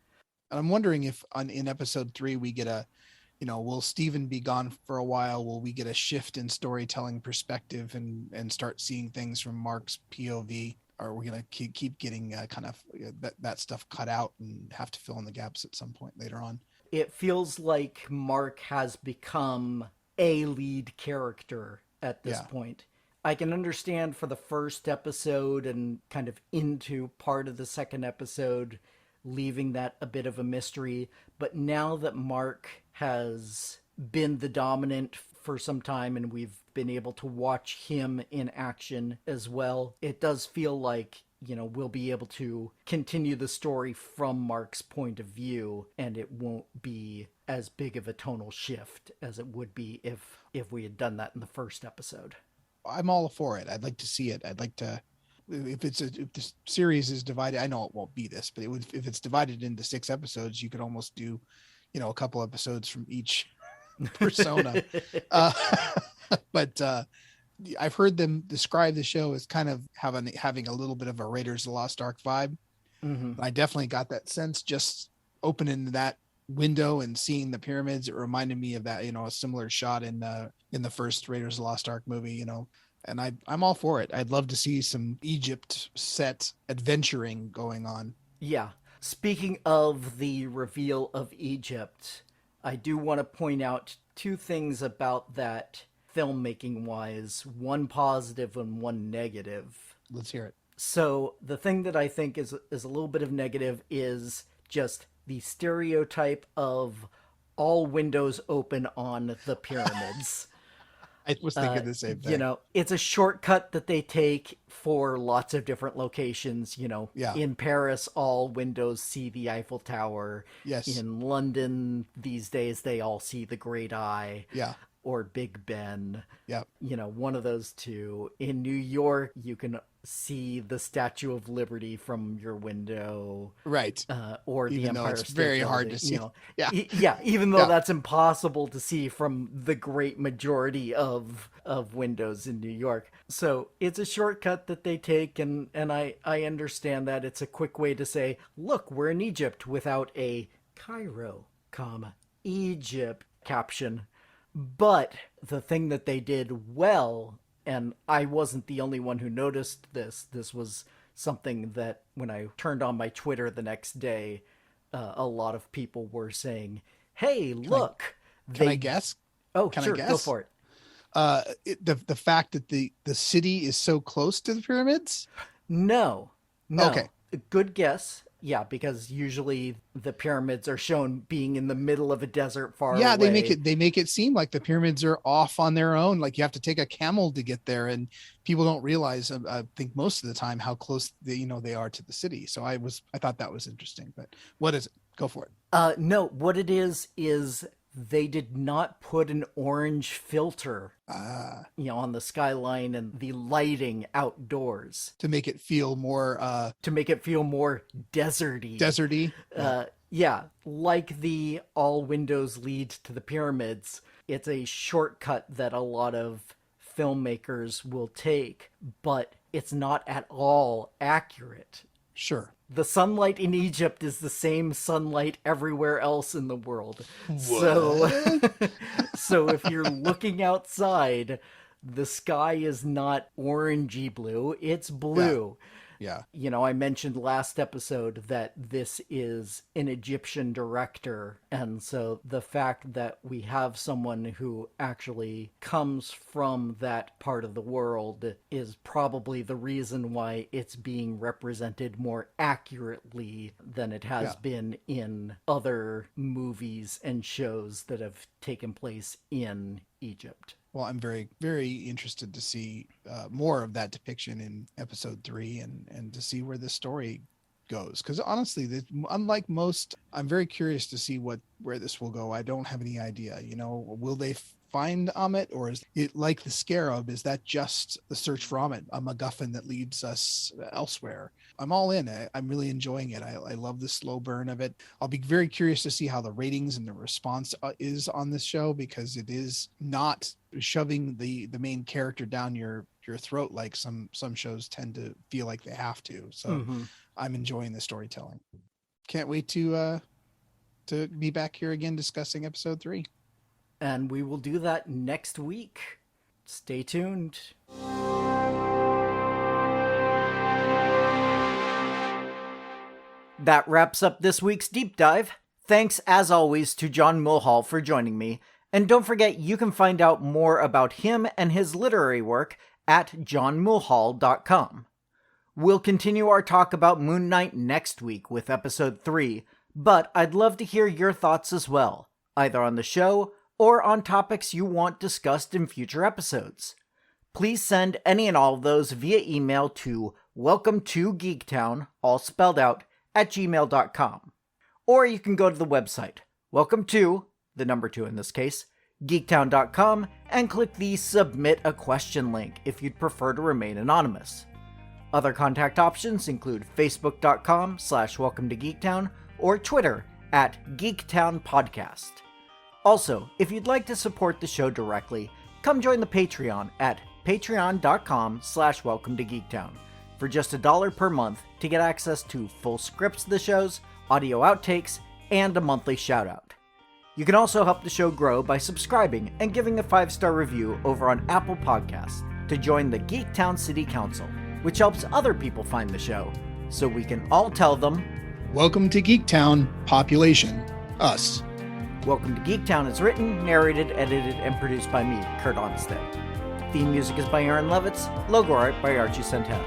and I'm wondering if in episode 3 we get will Steven be gone for a while? Will we get a shift in storytelling perspective and start seeing things from Mark's POV? Or are we going to keep getting kind of that stuff cut out and have to fill in the gaps at some point later on? It feels like Mark has become a lead character at this Yeah. point. I can understand for the first episode and kind of into part of the second episode, leaving that a bit of a mystery. But now that Mark has been the dominant for some time and we've been able to watch him in action as well, it does feel like we'll be able to continue the story from Mark's point of view, and it won't be as big of a tonal shift as it would be if we had done that in the first episode. I'm all for it. I'd like to see it. I'd like to, if the series is divided, I know it won't be this, but if it's divided into 6 episodes, you could almost do, a couple episodes from each persona. uh, but I've heard them describe the show as kind of having a little bit of a Raiders of the Lost Ark vibe. Mm-hmm. I definitely got that sense just opening that window and seeing the pyramids. It reminded me of that, a similar shot in the first Raiders of the Lost Ark movie, and I'm all for it. I'd love to see some Egypt set adventuring going on. Yeah. Speaking of the reveal of Egypt, I do want to point out 2 things about that filmmaking wise, one positive and one negative. Let's hear it. So the thing that I think is a little bit of negative is just the stereotype of all windows open on the pyramids. I was thinking the same thing. It's a shortcut that they take for lots of different locations. Yeah. In Paris, all windows see the Eiffel Tower. Yes. In London, these days, they all see the Great Eye. Yeah. Or Big Ben. Yeah. One of those two. In New York, you can see the Statue of Liberty from your window. Right. Or even the Empire it's State very Building, hard to see. Yeah. Yeah, even though Yeah. that's impossible to see from the great majority of windows in New York. So it's a shortcut that they take, and I understand that. It's a quick way to say, look, we're in Egypt, without a Cairo, Egypt caption. But the thing that they did well, and I wasn't the only one who noticed this was something that when I turned on my Twitter the next day, a lot of people were saying, hey, look. Can I guess? Oh, Can I sure, guess? go for it. The fact that the city is so close to the pyramids? No. Okay. Good guess. Yeah, because usually the pyramids are shown being in the middle of a desert far away. Yeah, they make it seem like the pyramids are off on their own. Like you have to take a camel to get there, and people don't realize, I think most of the time, how close they are to the city. So I thought that was interesting. But what is it? Go for it. No, what it is they did not put an orange filter on the skyline and the lighting outdoors to make it feel more deserty. Yeah, like the all windows lead to the pyramids. It's a shortcut that a lot of filmmakers will take, but it's not at all accurate. Sure. The sunlight in Egypt is the same sunlight everywhere else in the world. What? So if you're looking outside, the sky is not orangey blue, it's blue. Yeah. I mentioned last episode that this is an Egyptian director, and so the fact that we have someone who actually comes from that part of the world is probably the reason why it's being represented more accurately than it has been in other movies and shows that have taken place in Egypt. Well, I'm very, very interested to see more of that depiction in episode 3 and to see where this story goes. Because honestly, unlike most, I'm very curious to see where this will go. I don't have any idea. Will they find Amit, or is it like the Scarab? Is that just the search for Amit, a MacGuffin that leads us elsewhere? I'm all in. I'm really enjoying it. I love the slow burn of it. I'll be very curious to see how the ratings and the response is on this show, because it is not shoving the main character down your throat like some shows tend to feel like they have to. So I'm enjoying the storytelling. Can't wait to be back here again discussing episode 3. And we will do that next week. Stay tuned. That wraps up this week's deep dive. Thanks, as always, to John Mulhall for joining me. And don't forget, you can find out more about him and his literary work at johnmulhall.com. We'll continue our talk about Moon Knight next week with episode 3, but I'd love to hear your thoughts as well, either on the show or on topics you want discussed in future episodes. Please send any and all of those via email to welcome2geektown, all spelled out, @gmail.com. Or you can go to the website, welcome to, the number 2 in this case, geektown.com, and click the Submit a Question link if you'd prefer to remain anonymous. Other contact options include facebook.com/welcome-to-geektown or Twitter @geektownpodcast. Also, if you'd like to support the show directly, come join the Patreon at patreon.com/welcome-to-geektown for just $1 per month to get access to full scripts of the shows, audio outtakes, and a monthly shoutout. You can also help the show grow by subscribing and giving a 5-star review over on Apple Podcasts to join the Geektown City Council, which helps other people find the show, so we can all tell them, welcome to Geektown, population, us. Welcome to Geektown is written, narrated, edited, and produced by me, Kurt Onstead. Theme music is by Aaron Levitz, logo art by Archie Santana.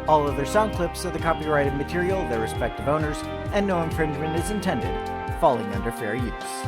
All other sound clips are the copyrighted material of their respective owners, and no infringement is intended, falling under fair use.